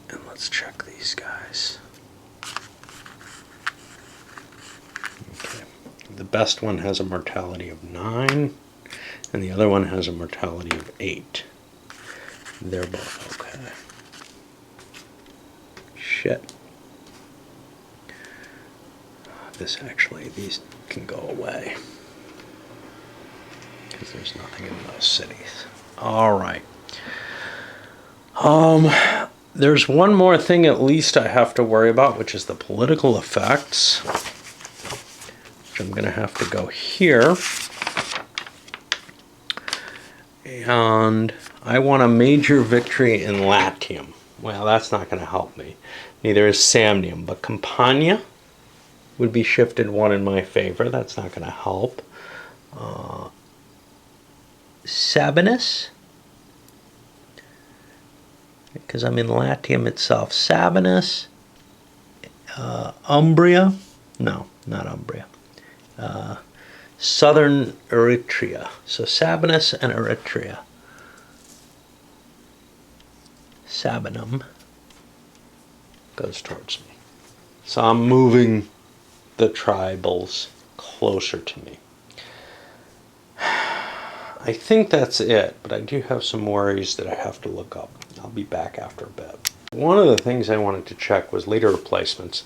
And let's check these guys. Okay. The best one has a mortality of 9, and the other one has a mortality of 8. They're both okay. Shit. These can go away. Because there's nothing in those cities. Alright. There's one more thing at least I have to worry about, which is the political effects. Which I'm going to have to go here. And I want a major victory in Latium. Well, that's not going to help me. Neither is Samnium, but Campania would be shifted one in my favor. That's not going to help. Sabinus, because I'm in Latium itself. Sabinus, Umbria, no, not Umbria. Southern Eritrea. So Sabinus and Eritrea. Sabinum goes towards me. So I'm moving the tribals closer to me. I think that's it, but I do have some worries that I have to look up. I'll be back after a bit. One of the things I wanted to check was leader replacements.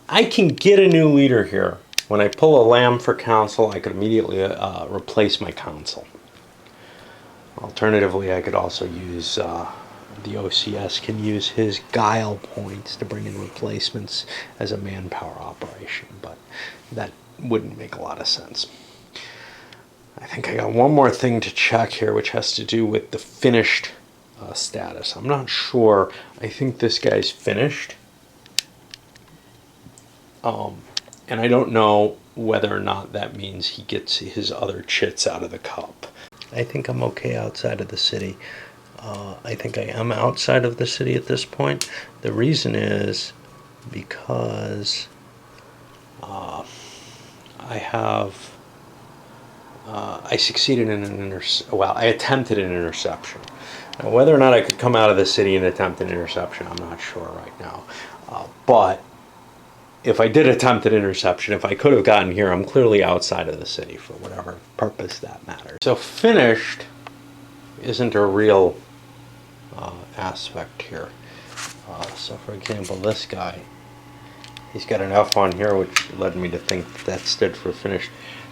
I can get a new leader here. When I pull a lamb for council, I could immediately replace my council. Alternatively, I could also use, the OCS can use his guile points to bring in replacements as a manpower operation, but that wouldn't make a lot of sense. I think I got one more thing to check here, which has to do with the finished status. I'm not sure. I think this guy's finished. And I don't know whether or not that means he gets his other chits out of the cup. I think I'm okay outside of the city. I think I am outside of the city at this point. The reason is because I succeeded in an I attempted an interception. Now, whether or not I could come out of the city and attempt an interception, I'm not sure right now. But if I did attempt an interception, if I could have gotten here, I'm clearly outside of the city for whatever purpose that matters. So finished isn't a real aspect here. So for example, this guy, he's got an F on here, which led me to think that stood for finished.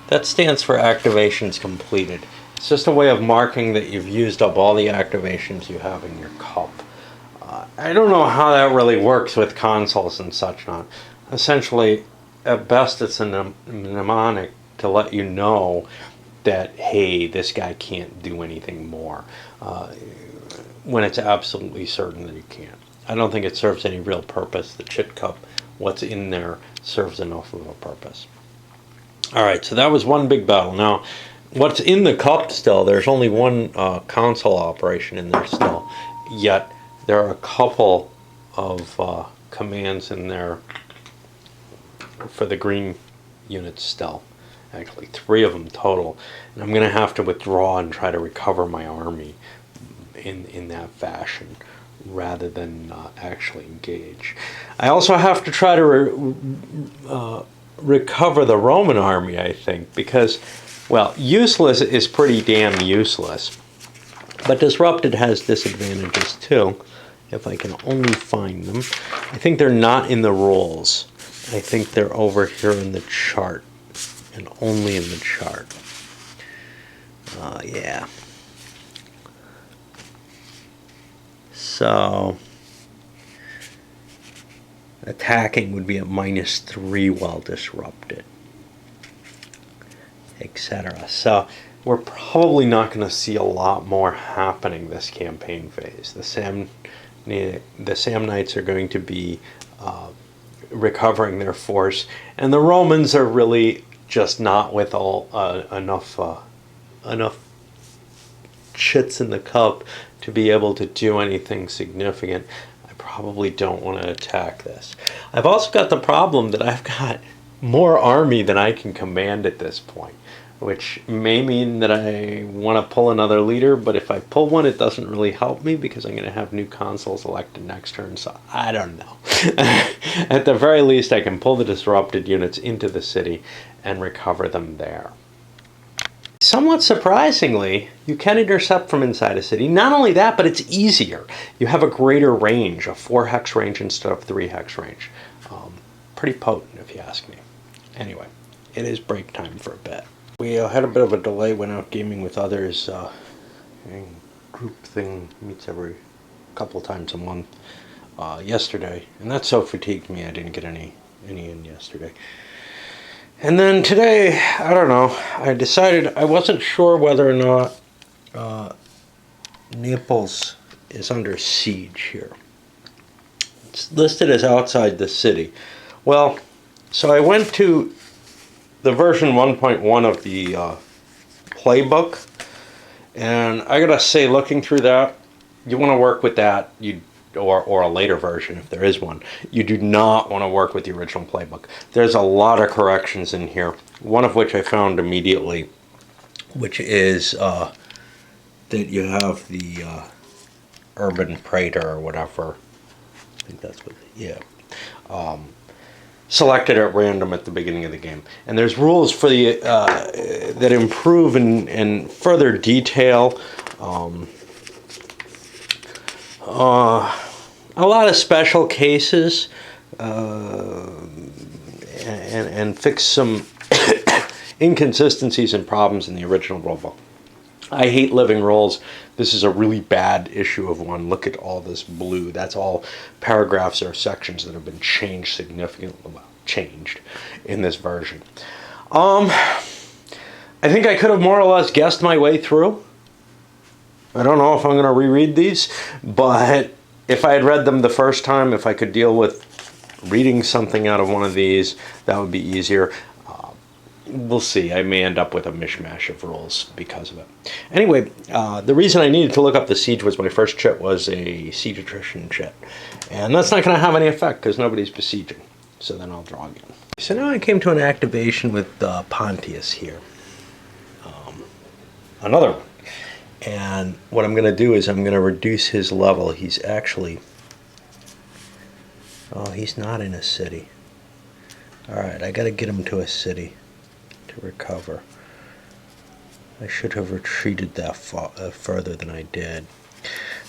That stands for activations completed. It's just a way of marking that you've used up all the activations you have in your cup. I don't know how that really works with consoles and such not. Essentially, at best, it's a mnemonic to let you know that, hey, this guy can't do anything more, when it's absolutely certain that he can't. I don't think it serves any real purpose. The chit cup, what's in there, serves enough of a purpose. All right, so that was one big battle. Now, what's in the cup still, there's only one console operation in there still, yet there are a couple of commands in there for the green units still. Actually, 3 of them total. And I'm going to have to withdraw and try to recover my army in that fashion rather than actually engage. I also have to try to recover the Roman army, I think, because, well, useless is pretty damn useless. But disrupted has disadvantages too, if I can only find them. I think they're not in the rules. I think they're over here in the chart, and only in the chart. Yeah. So, attacking would be at -3 while disrupted, etc. So, we're probably not going to see a lot more happening this campaign phase. The Samnites are going to be recovering their force, and the Romans are really just not with enough chits in the cup to be able to do anything significant. I probably don't want to attack this. I've also got the problem that I've got more army than I can command at this point, which may mean that I want to pull another leader, but if I pull one, it doesn't really help me because I'm going to have new consuls elected next turn, so I don't know. At the very least, I can pull the disrupted units into the city and recover them there. Somewhat surprisingly, you can intercept from inside a city. Not only that, but it's easier. You have a greater range, a 4-hex range instead of 3-hex range. Pretty potent, if you ask me. Anyway, it is break time for a bit. We had a bit of a delay, went out gaming with others. Group thing meets every couple times a month. yesterday, and that so fatigued me I didn't get any in yesterday. And then today, I don't know, I decided I wasn't sure whether or not Naples is under siege here. It's listed as outside the city. Well, so I went to the version 1.1 of the playbook, and I gotta say, looking through that, you want to work with that, or a later version if there is one. You do not want to work with the original playbook. There's a lot of corrections in here, one of which I found immediately, which is that you have the urban praetor or whatever. I think that's what, yeah. Selected at random at the beginning of the game. And there's rules for the that improve and further detail a lot of special cases and fix some inconsistencies and problems in the original rulebook. I hate living rolls. This is a really bad issue of one. Look at all this blue. That's all paragraphs or sections that have been changed significantly, changed in this version. I think I could have more or less guessed my way through. I don't know if I'm going to reread these, but if I had read them the first time, if I could deal with reading something out of one of these, that would be easier. We'll see. I may end up with a mishmash of rules because of it. Anyway, the reason I needed to look up the siege was my first chit was a siege attrition chit. And that's not going to have any effect because nobody's besieging. So then I'll draw again. So now I came to an activation with Pontius here. Another one. And what I'm going to do is I'm going to reduce his level. He's actually... Oh, he's not in a city. Alright, I got to get him to a city to recover. I should have retreated that further than I did.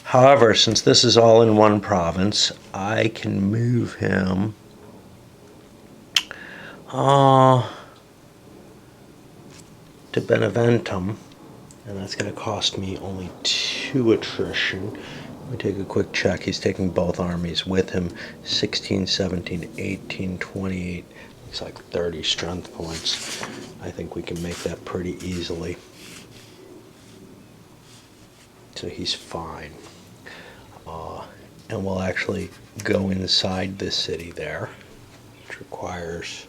However, since this is all in one province, I can move him to Beneventum. And that's going to cost me only 2 attrition. Let me take a quick check. He's taking both armies with him. 16, 17, 18, 28. Looks like 30 strength points. I think we can make that pretty easily. So he's fine. And we'll actually go inside the city there, which requires...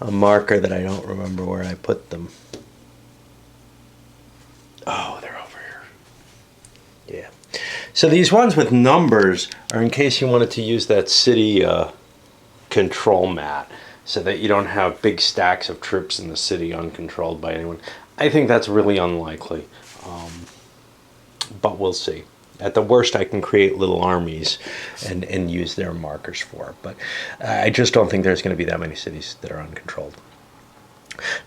a marker that I don't remember where I put them. Oh, they're over here. Yeah. So these ones with numbers are in case you wanted to use that city control mat so that you don't have big stacks of troops in the city uncontrolled by anyone. I think that's really unlikely, but we'll see. At the worst, I can create little armies and use their markers for it. But I just don't think there's going to be that many cities that are uncontrolled.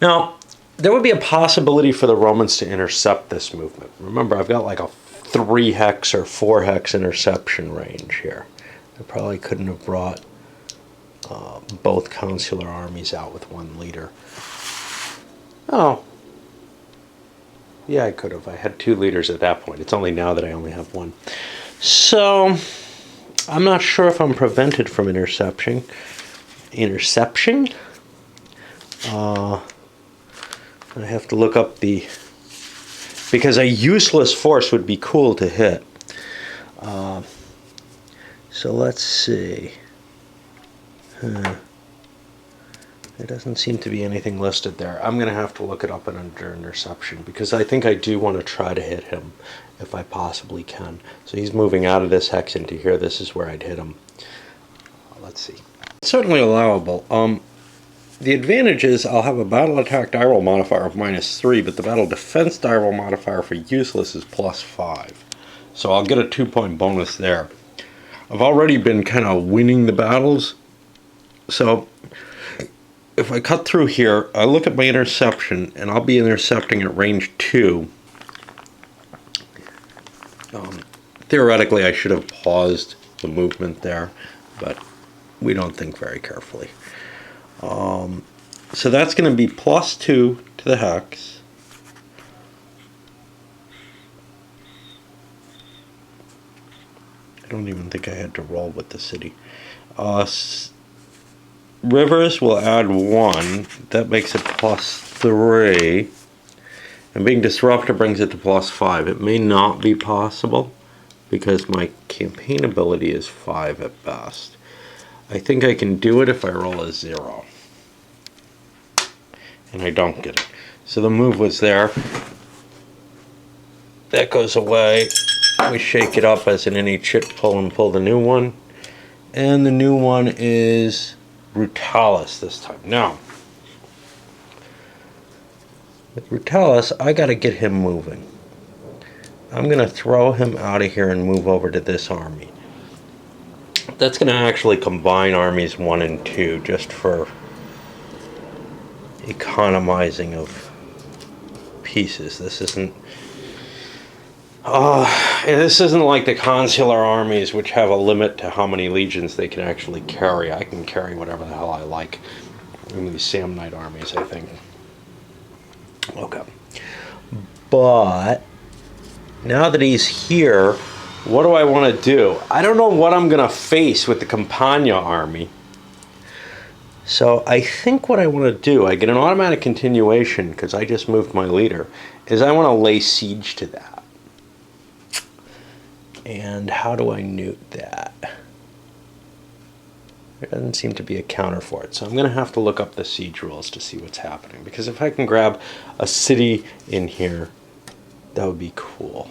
Now, there would be a possibility for the Romans to intercept this movement. Remember, I've got like a 3 hex or 4 hex interception range here. I probably couldn't have brought both consular armies out with one leader. Oh. Yeah, I could have. I had 2 leaders at that point. It's only now that I only have 1. So, I'm not sure if I'm prevented from interception. I have to look up the... Because a useless force would be cool to hit. So let's see. There doesn't seem to be anything listed there. I'm going to have to look it up under interception because I think I do want to try to hit him if I possibly can. So he's moving out of this hex into here. This is where I'd hit him. Let's see. It's certainly allowable. The advantage is I'll have a battle attack die roll modifier of -3, but the battle defense die roll modifier for useless is +5. So I'll get a 2-point bonus there. I've already been kind of winning the battles. So... if I cut through here, I look at my interception, and I'll be intercepting at range 2. Theoretically, I should have paused the movement there, but we don't think very carefully. So that's going to be +2 to the hex. don't even think I had to roll with the city. Rivers will add 1. That makes it +3. And being disruptor brings it to +5. It may not be possible because my campaign ability is 5 at best. I think I can do it if I roll a 0. And I don't get it. So the move was there. That goes away. We shake it up as in any chit pull and pull the new one. And the new one is Brutalis this time. Now, with Brutalis, I got to get him moving. I'm going to throw him out of here and move over to this army. That's going to actually combine armies 1 and 2 just for economizing of pieces. This isn't like the consular armies, which have a limit to how many legions they can actually carry. I can carry whatever the hell I like in these Samnite armies, I think. Okay. But now that he's here, what do I want to do? I don't know what I'm going to face with the Campania army. So I think what I want to do, I get an automatic continuation because I just moved my leader, is I want to lay siege to that. And how do I newt that? There doesn't seem to be a counter for it. So I'm going to have to look up the siege rules to see what's happening. Because if I can grab a city in here, that would be cool.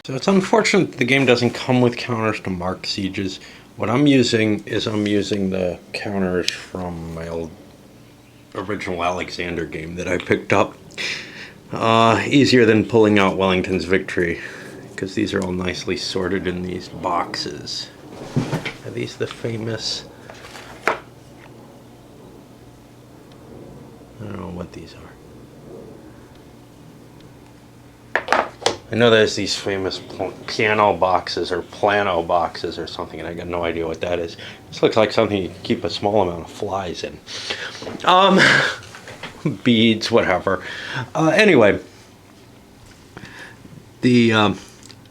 So it's unfortunate that the game doesn't come with counters to mark sieges. What I'm using is I'm using the counters from my old original Alexander game that I picked up. Easier than pulling out Wellington's Victory, because these are all nicely sorted in these boxes. Are these the famous? I don't know what these are. I know there's these famous piano boxes or plano boxes or something, and I got no idea what that is. This looks like something you can keep a small amount of flies in. Beads, whatever. Anyway, the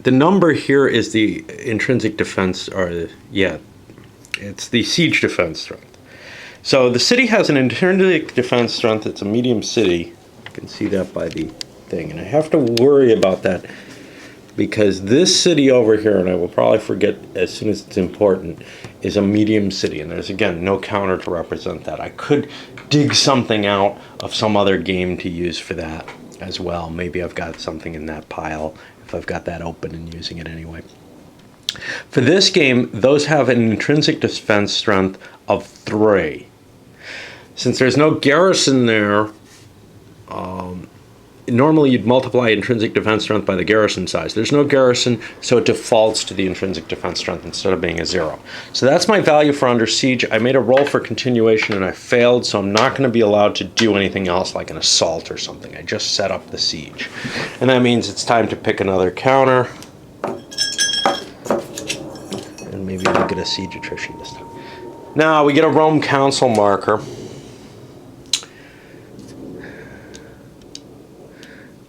number here is the intrinsic defense, or it's the siege defense strength. So the city has an intrinsic defense strength. It's a medium city. You can see that by the thing, and I have to worry about that because this city over here, and I will probably forget as soon as it's important, is a medium city, and there's again no counter to represent that. I could dig something out of some other game to use for that as well. Maybe I've got something in that pile if I've got that open and using it anyway. For this game, those have an intrinsic defense strength of 3. Since there's no garrison there, normally you'd multiply intrinsic defense strength by the garrison size. There's no garrison, so it defaults to the intrinsic defense strength instead of being a 0. So that's my value for under siege. I made a roll for continuation and I failed, so I'm not going to be allowed to do anything else like an assault or something. I just set up the siege. And that means it's time to pick another counter. And maybe we'll get a siege attrition this time. Now we get a Rome Council marker.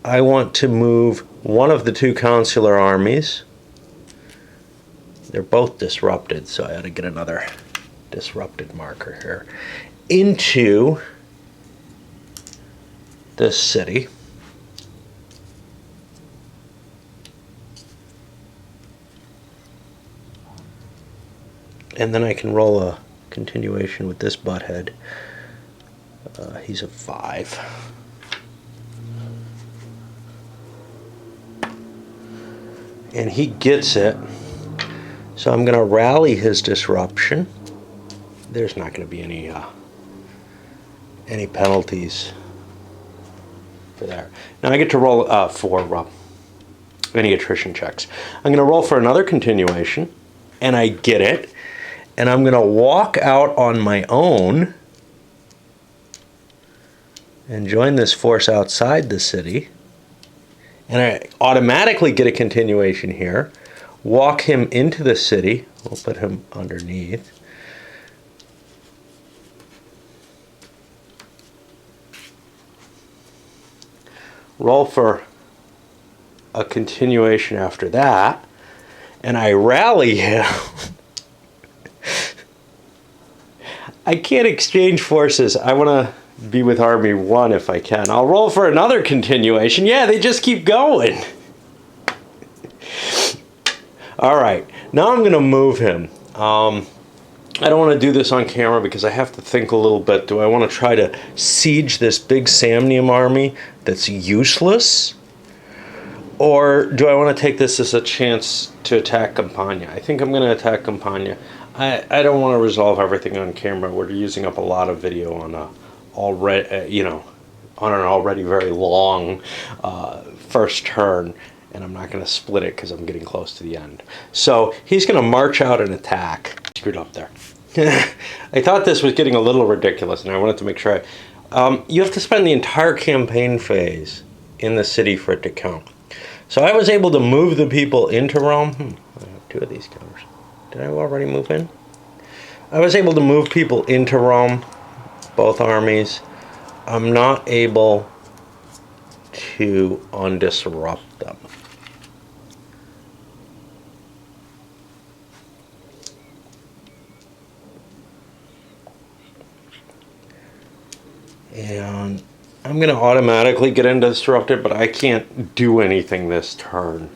I want to move one of the 2 consular armies. They're both disrupted, so I ought to get another disrupted marker here. Into this city. And then I can roll a continuation with this butthead. He's a 5. And he gets it. So I'm going to rally his disruption. There's not going to be any penalties for that. Now I get to roll for any attrition checks. I'm going to roll for another continuation, and I get it. And I'm going to walk out on my own and join this force outside the city. And I automatically get a continuation here. Walk him into the city. We'll put him underneath. Roll for a continuation after that. and I rally him, I can't exchange forces. I want to be with Army 1 if I can. I'll roll for another continuation. Yeah, they just keep going. All right, now I'm going to move him. I don't want to do this on camera because I have to think a little bit. Do I want to try to siege this big Samnium army that's useless? Or do I want to take this as a chance to attack Campania? I think I'm going to attack Campania. I don't want to resolve everything on camera. We're using up a lot of video on on an already very long first turn. And I'm not going to split it because I'm getting close to the end. So he's going to march out and attack. Screwed up there. I thought this was getting a little ridiculous, and I wanted to make sure. You have to spend the entire campaign phase in the city for it to count. So I was able to move the people into Rome. I have 2 of these counters. Did I already move in? I was able to move people into Rome, both armies. I'm not able to undisrupt them. And I'm going to automatically get undisrupted, but I can't do anything this turn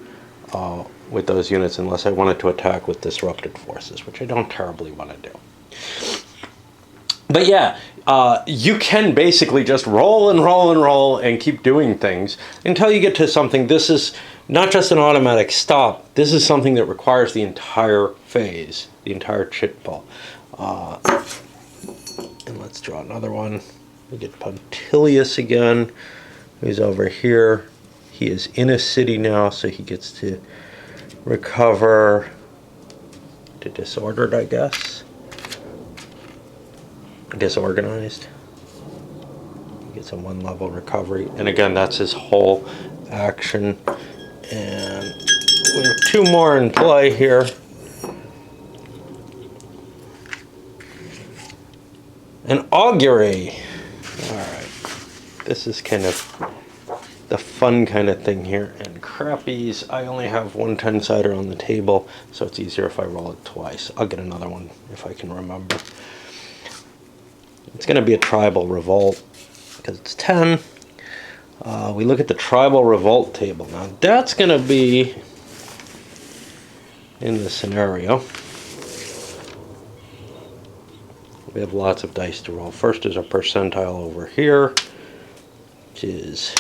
with those units unless I wanted to attack with disrupted forces, which I don't terribly want to do. But yeah, you can basically just roll and roll and roll and keep doing things until you get to something. This is not just an automatic stop. This is something that requires the entire phase, the entire chit pull. And let's draw another one. We get Punctilius again, who's over here. He is in a city now, so he gets to recover to disordered, I guess. Disorganized. He gets a 1-level recovery. And again, that's his whole action. And we have 2 more in play here. An augury. Alright. This is kind of the fun kind of thing here. And crappies, I only have 1 10-sider on the table, so it's easier if I roll it twice. I'll get another one if I can remember. It's going to be a tribal revolt because it's 10. We look at the tribal revolt table. Now that's going to be in the scenario. We have lots of dice to roll. First is a percentile over here, which is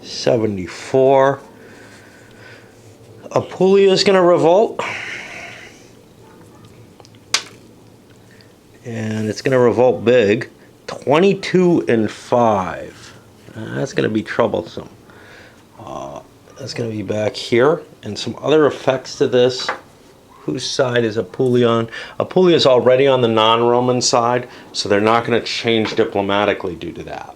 74. Apulia is going to revolt. And it's going to revolt big. 22 and 5. That's going to be troublesome. That's going to be back here. And some other effects to this. Whose side is Apulia on? Apulia is already on the non-Roman side, so they're not going to change diplomatically due to that.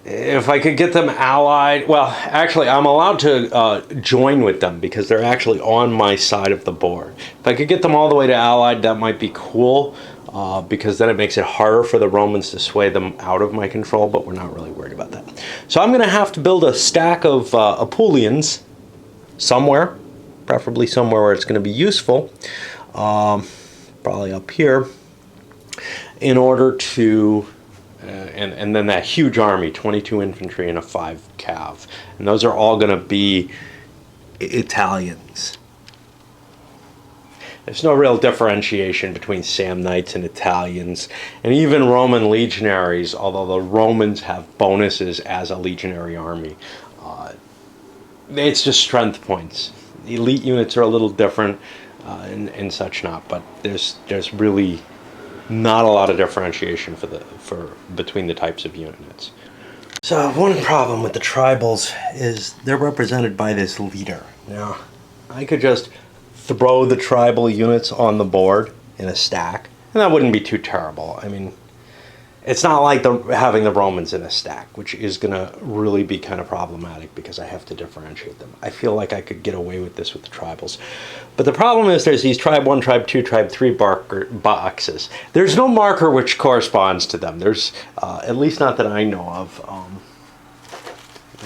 If I could get them allied, well, actually, I'm allowed to join with them because they're actually on my side of the board. If I could get them all the way to allied, that might be cool, because then it makes it harder for the Romans to sway them out of my control, but we're not really worried about that. So I'm going to have to build a stack of Apulians somewhere, preferably somewhere where it's going to be useful, probably up here, in order to... and then that huge army, 22 infantry and a 5 cav. And those are all going to be Italians. There's no real differentiation between Samnites and Italians. And even Roman legionaries, although the Romans have bonuses as a legionary army. It's just strength points. Elite units are a little different and such not. But there's really... not a lot of differentiation between the types of units. So one problem with the tribals is they're represented by this leader. Now, I could just throw the tribal units on the board in a stack, and that wouldn't be too terrible. I mean, it's not like having the Romans in a stack, which is going to really be kind of problematic because I have to differentiate them. I feel like I could get away with this with the tribals. But the problem is there's these tribe 1, tribe 2, tribe 3 boxes. There's no marker which corresponds to them. There's, at least not that I know of.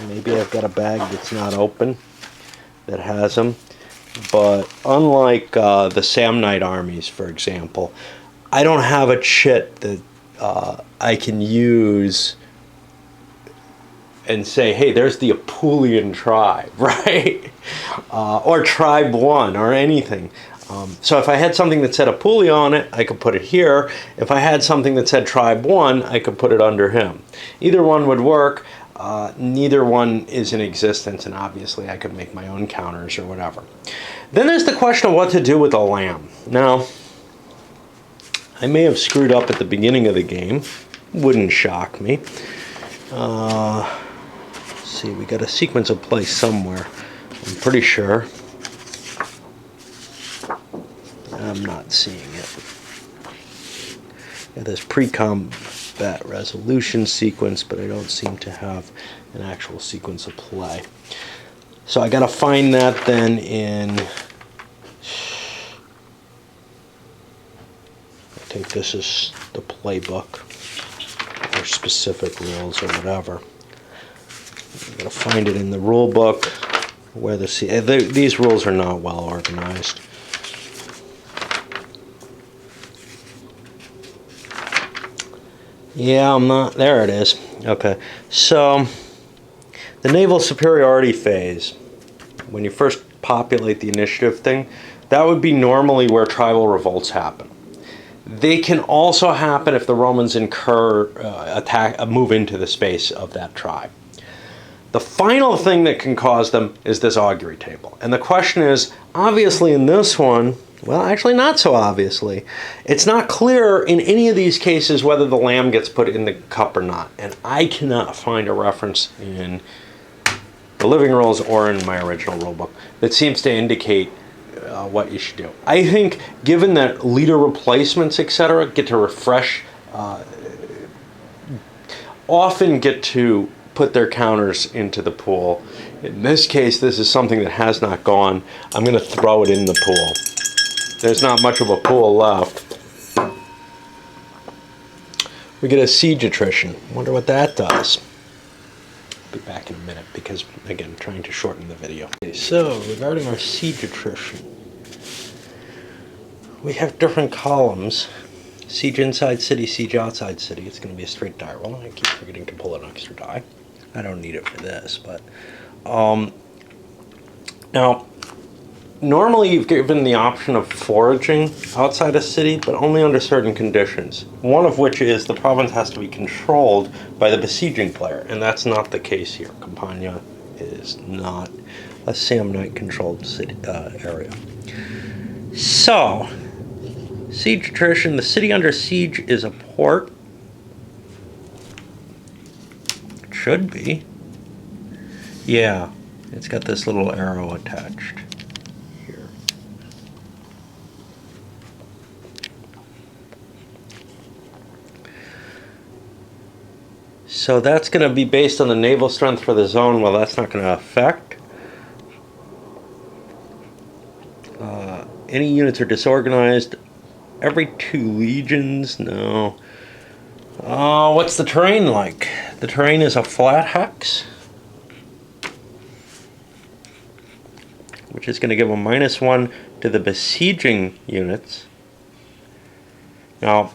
Maybe I've got a bag that's not open that has them. but unlike the Samnite armies, for example, I don't have a chit that I can use and say, hey, there's the Apulian tribe, right? Or tribe 1 or anything. So if I had something that said Apulia on it, I could put it here. If I had something that said tribe 1, I could put it under him. Either one would work. Neither one is in existence, and obviously I could make my own counters or whatever. Then there's the question of what to do with a lamb. Now, I may have screwed up at the beginning of the game. Wouldn't shock me. Let's see, we got a sequence of play somewhere. I'm pretty sure. I'm not seeing it. Got this pre-combat resolution sequence, but I don't seem to have an actual sequence of play. So I got to find that then in... I think this is the playbook or specific rules or whatever. I'm going to find it in the rule book where these rules are not well organized. Yeah, I'm not. There it is. Okay. So, the naval superiority phase, when you first populate the initiative thing, that would be normally where tribal revolts happen. They can also happen if the Romans move into the space of that tribe. The final thing that can cause them is this augury table. And the question is, obviously in this one, well, actually not so obviously. It's not clear in any of these cases whether the lamb gets put in the cup or not. And I cannot find a reference in the living rules or in my original rulebook that seems to indicate what you should do. I think given that leader replacements, etc., get to refresh, often get to put their counters into the pool. In this case, this is something that has not gone. I'm going to throw it in the pool. There's not much of a pool left. We get a siege attrition. Wonder what that does. I'll be back in a minute because, again, trying to shorten the video. Okay, so, regarding our siege attrition, we have different columns. Siege inside city, siege outside city. It's going to be a straight die roll. I keep forgetting to pull an extra die. I don't need it for this, but... now, normally you've given the option of foraging outside a city, but only under certain conditions. One of which is the province has to be controlled by the besieging player, and that's not the case here. Campania is not a Samnite-controlled city area. So, siege attrition, the city under siege is a port. It should be. Yeah, it's got this little arrow attached. So that's going to be based on the naval strength for the zone. Well, that's not going to affect. Any units are disorganized. Every 2 legions? No. What's the terrain like? The terrain is a flat hex, which is going to give a -1 to the besieging units. Now,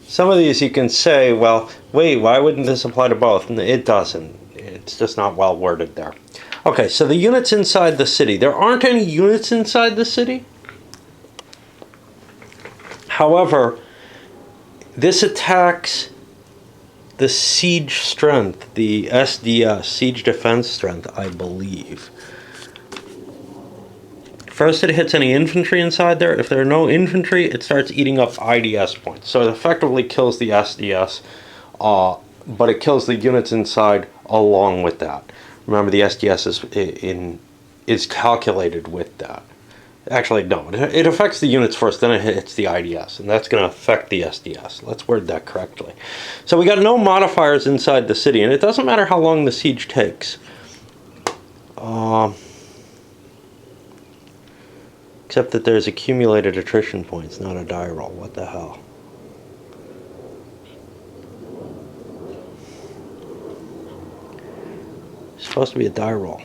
some of these you can say, well, wait, why wouldn't this apply to both? And it doesn't. It's just not well worded there. Okay, so the units inside the city. There aren't any units inside the city. However, this attacks the siege strength, the SDS, siege defense strength, I believe. First, it hits any infantry inside there. If there are no infantry, it starts eating up IDS points. So it effectively kills the SDS, but it kills the units inside along with that. Remember, the SDS is calculated with that. Actually, no. It affects the units first, then it hits the IDS, and that's going to affect the SDS. Let's word that correctly. So we got no modifiers inside the city, and it doesn't matter how long the siege takes. Except that there's accumulated attrition points, not a die roll. What the hell? It's supposed to be a die roll.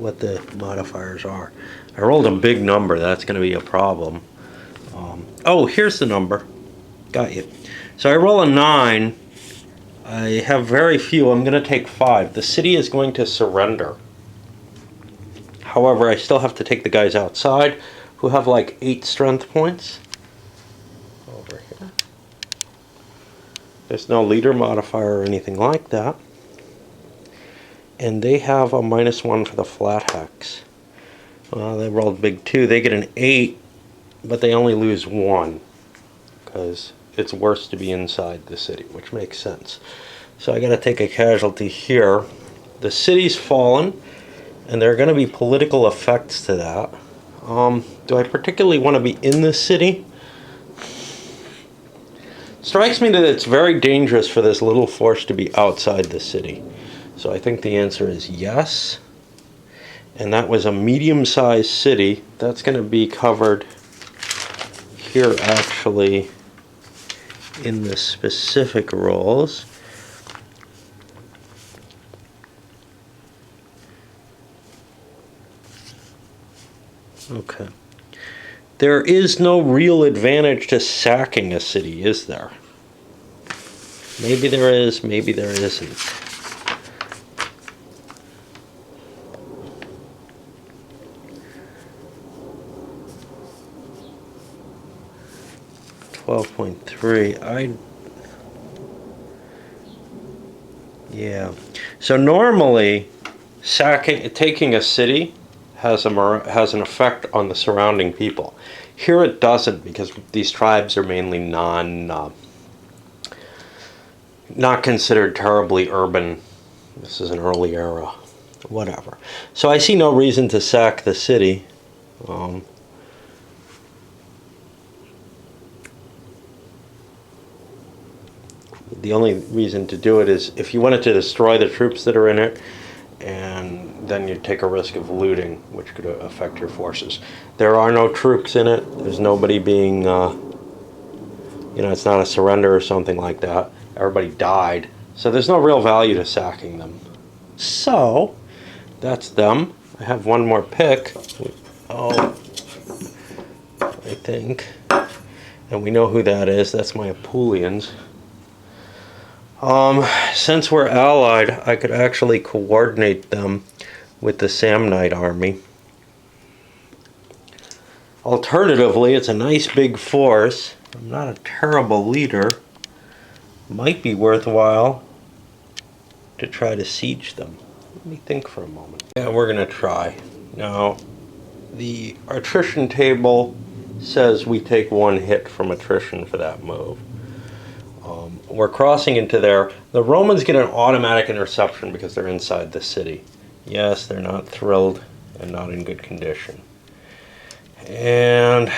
what the modifiers are. I rolled a big number. That's going to be a problem. Oh, here's the number. Got you. So I roll a 9. I have very few. I'm going to take 5. The city is going to surrender. However, I still have to take the guys outside who have like 8 strength points. Over here. There's no leader modifier or anything like that. And they have a -1 for the flat hex. Well, they rolled big 2. They get an 8, but they only lose 1. Because it's worse to be inside the city, which makes sense. So I got to take a casualty here. The city's fallen, and there are going to be political effects to that. Do I particularly want to be in this city? Strikes me that it's very dangerous for this little force to be outside the city. So I think the answer is yes. And that was a medium-sized city. That's going to be covered here actually in the specific roles. Okay. There is no real advantage to sacking a city, is there? Maybe there is, maybe there isn't. Yeah. So normally, taking a city has an effect on the surrounding people. Here it doesn't, because these tribes are mainly not considered terribly urban. This is an early era, whatever. So I see no reason to sack the city. The only reason to do it is if you wanted to destroy the troops that are in it, and then you'd take a risk of looting, which could affect your forces. There are no troops in it. There's nobody being, it's not a surrender or something like that. Everybody died. So there's no real value to sacking them. So, that's them. I have one more pick. I think. And we know who that is. That's my Apulians. Since we're allied, I could actually coordinate them with the Samnite army. Alternatively, it's a nice big force. I'm not a terrible leader. Might be worthwhile to try to siege them. Let me think for a moment. Yeah, we're going to try. Now, the attrition table says we take 1 hit from attrition for that move. We're crossing into there. The Romans get an automatic interception because they're inside the city. Yes, they're not thrilled and not in good condition. And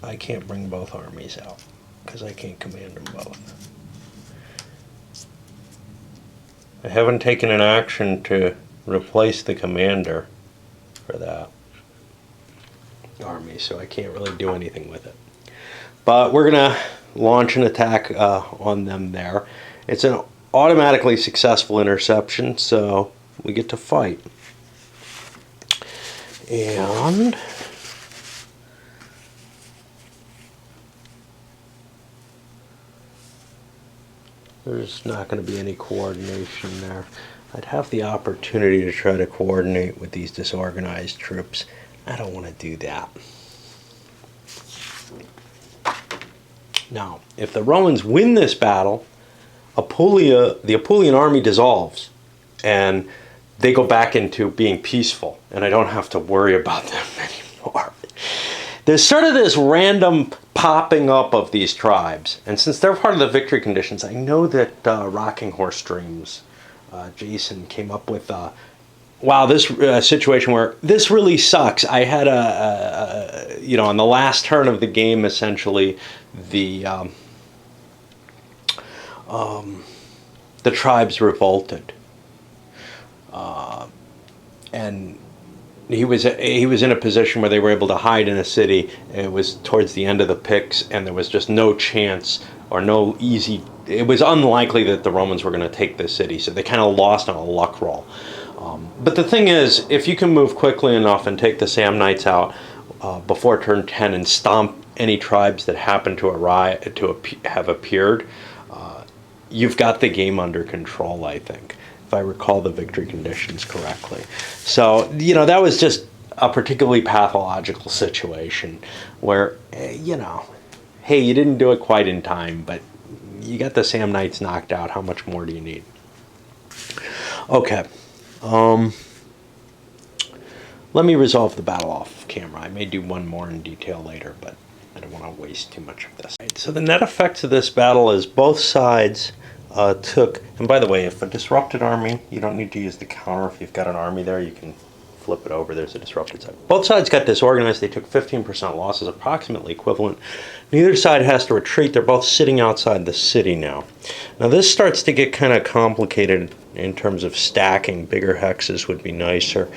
I can't bring both armies out because I can't command them both. I haven't taken an action to replace the commander for that army, so I can't really do anything with it. But we're going to launch an attack on them there. It's an automatically successful interception, so we get to fight. And there's not going to be any coordination there. I'd have the opportunity to try to coordinate with these disorganized troops. I don't want to do that. Now, if the Romans win this battle, the Apulian army dissolves, and they go back into being peaceful, and I don't have to worry about them anymore. There's sort of this random popping up of these tribes, and since they're part of the victory conditions, I know that Rocking Horse Dreams, Jason came up with, wow, this situation where this really sucks. I had on the last turn of the game, essentially, the tribes revolted, and he was in a position where they were able to hide in a city. It was towards the end of the picks, and there was just no chance or no easy. It was unlikely that the Romans were going to take this city, so they kind of lost on a luck roll. But the thing is, if you can move quickly enough and take the Samnites out before turn 10 and stomp any tribes that happen to have appeared, you've got the game under control, I think, if I recall the victory conditions correctly. So, that was just a particularly pathological situation where, hey, you didn't do it quite in time, but you got the Samnites knocked out. How much more do you need? Okay. Let me resolve the battle off camera. I may do one more in detail later, but I don't want to waste too much of this. Right, so the net effects of this battle is both sides took, and by the way, if a disrupted army, you don't need to use the counter. If you've got an army there, you can flip it over. There's a disrupted side. Both sides got disorganized. They took 15% losses, approximately equivalent. Neither side has to retreat. They're both sitting outside the city now. Now this starts to get kind of complicated in terms of stacking. Bigger hexes would be nicer.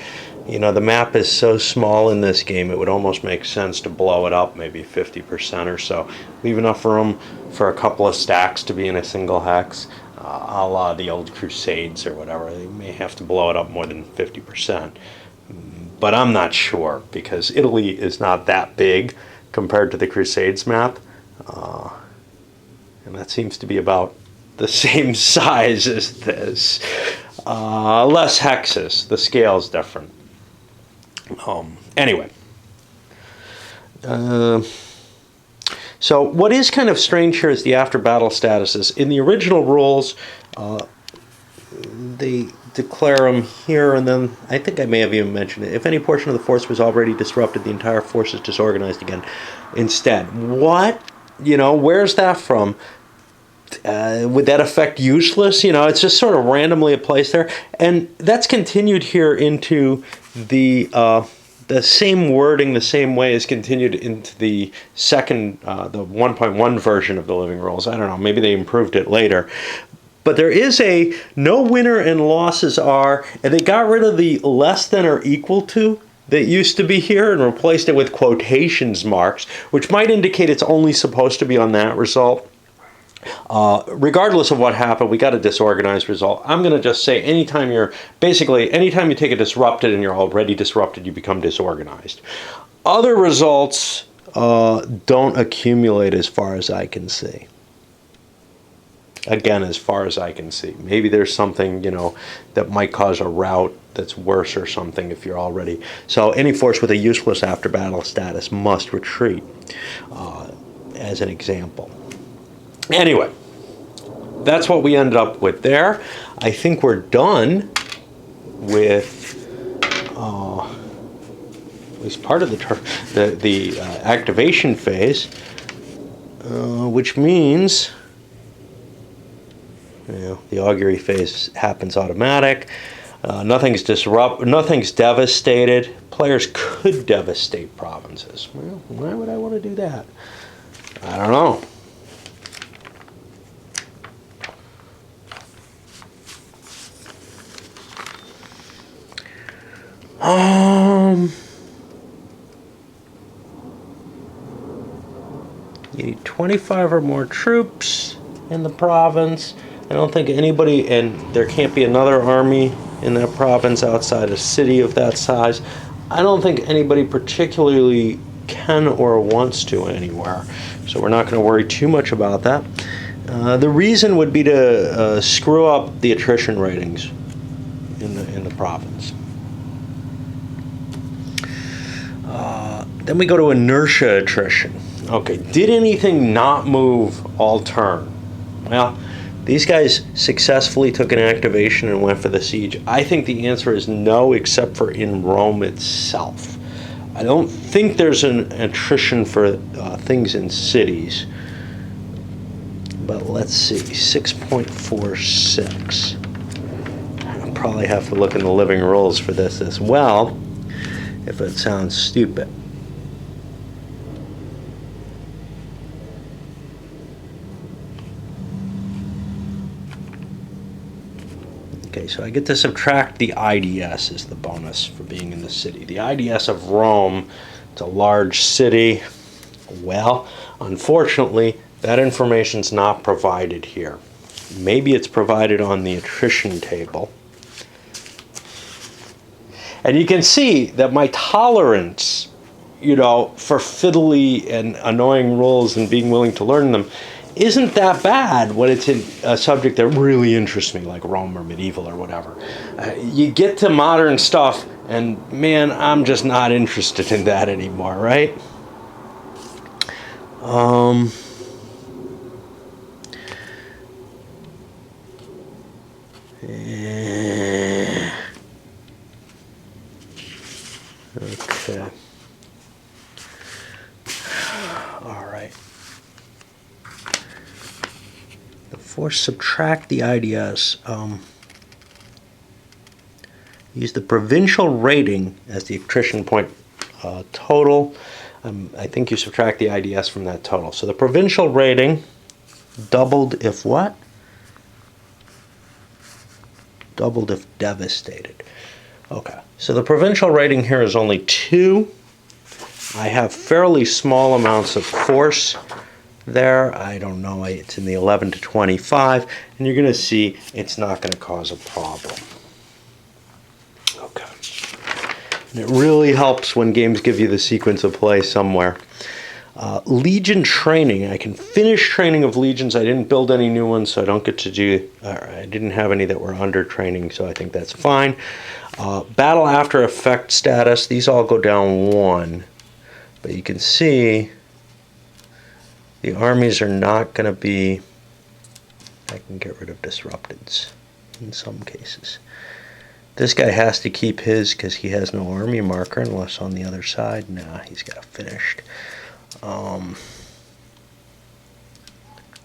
The map is so small in this game, it would almost make sense to blow it up maybe 50% or so. Leave enough room for a couple of stacks to be in a single hex, a la the old Crusades or whatever. They may have to blow it up more than 50%. But I'm not sure, because Italy is not that big compared to the Crusades map. And that seems to be about the same size as this. Less hexes. The scale's different. Anyway. So what is kind of strange here is the after battle statuses. In the original rules, they declare them here, and then I think I may have even mentioned it. If any portion of the force was already disrupted, the entire force is disorganized again instead. What? Where's that from? Would that affect useless? It's just sort of randomly placed there. And that's continued here into the same wording, the same way is continued into the second, the 1.1 version of the Living Rules. I don't know, maybe they improved it later. But there is a no winner and losses are, and they got rid of the less than or equal to that used to be here and replaced it with quotations marks, which might indicate it's only supposed to be on that result. Regardless of what happened, we got a disorganized result. I'm going to just say anytime you take a disrupted and you're already disrupted, you become disorganized. Other results don't accumulate as far as I can see. Again, as far as I can see. Maybe there's something, that might cause a rout that's worse or something if you're already. So any force with a useless after battle status must retreat, as an example. Anyway, that's what we ended up with there. I think we're done with at least part of the activation phase, which means the augury phase happens automatic. Nothing's devastated. Players could devastate provinces. Well, why would I want to do that? I don't know. You need 25 or more troops in the province. I don't think anybody, and there can't be another army in that province outside a city of that size. I don't think anybody particularly can or wants to anywhere. So we're not going to worry too much about that. The reason would be to screw up the attrition ratings in the province. Then we go to inertia attrition. Okay, did anything not move all turn? Well, these guys successfully took an activation and went for the siege. I think the answer is no, except for in Rome itself. I don't think there's an attrition for things in cities. But let's see, 6.46. I'll probably have to look in the Living Rules for this as well, if it sounds stupid. Okay, so I get to subtract the IDS as the bonus for being in the city. The IDS of Rome, it's a large city. Well, unfortunately, that information's not provided here. Maybe it's provided on the attrition table. And you can see that my tolerance, you know, for fiddly and annoying rules and being willing to learn them isn't that bad when it's in a subject that really interests me, like Rome or medieval or whatever. You get to modern stuff, and man, I'm just not interested in that anymore, right? Okay. All right. Before subtract the IDS, use the provincial rating as the attrition point total. I think you subtract the IDS from that total. So the provincial rating doubled if what? Doubled if devastated. Okay, so the provincial rating here is only 2. I have fairly small amounts of force there. I don't know, it's in the 11 to 25, and you're going to see it's not going to cause a problem. Okay. And it really helps when games give you the sequence of play somewhere. Legion training. I can finish training of legions. I didn't build any new ones, so I don't get to do, I didn't have any that were under training, so I think that's fine. Battle after effect status. These all go down 1. But you can see the armies are not going to be, I can get rid of disrupteds in some cases. This guy has to keep his because he has no army marker, unless on the other side, nah, he's got finished.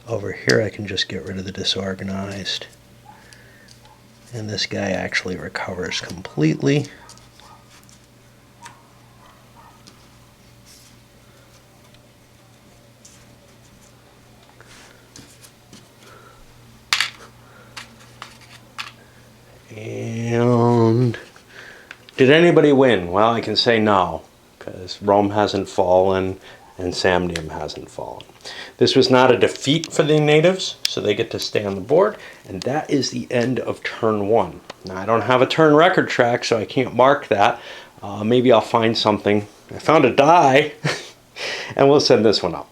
Over here I can just get rid of the disorganized. And this guy actually recovers completely. And did anybody win? Well, I can say no, because Rome hasn't fallen and Samnium hasn't fallen. This was not a defeat for the natives, so they get to stay on the board, and that is the end of turn 1. Now, I don't have a turn record track, so I can't mark that. Maybe I'll find something. I found a die, and we'll send this one up.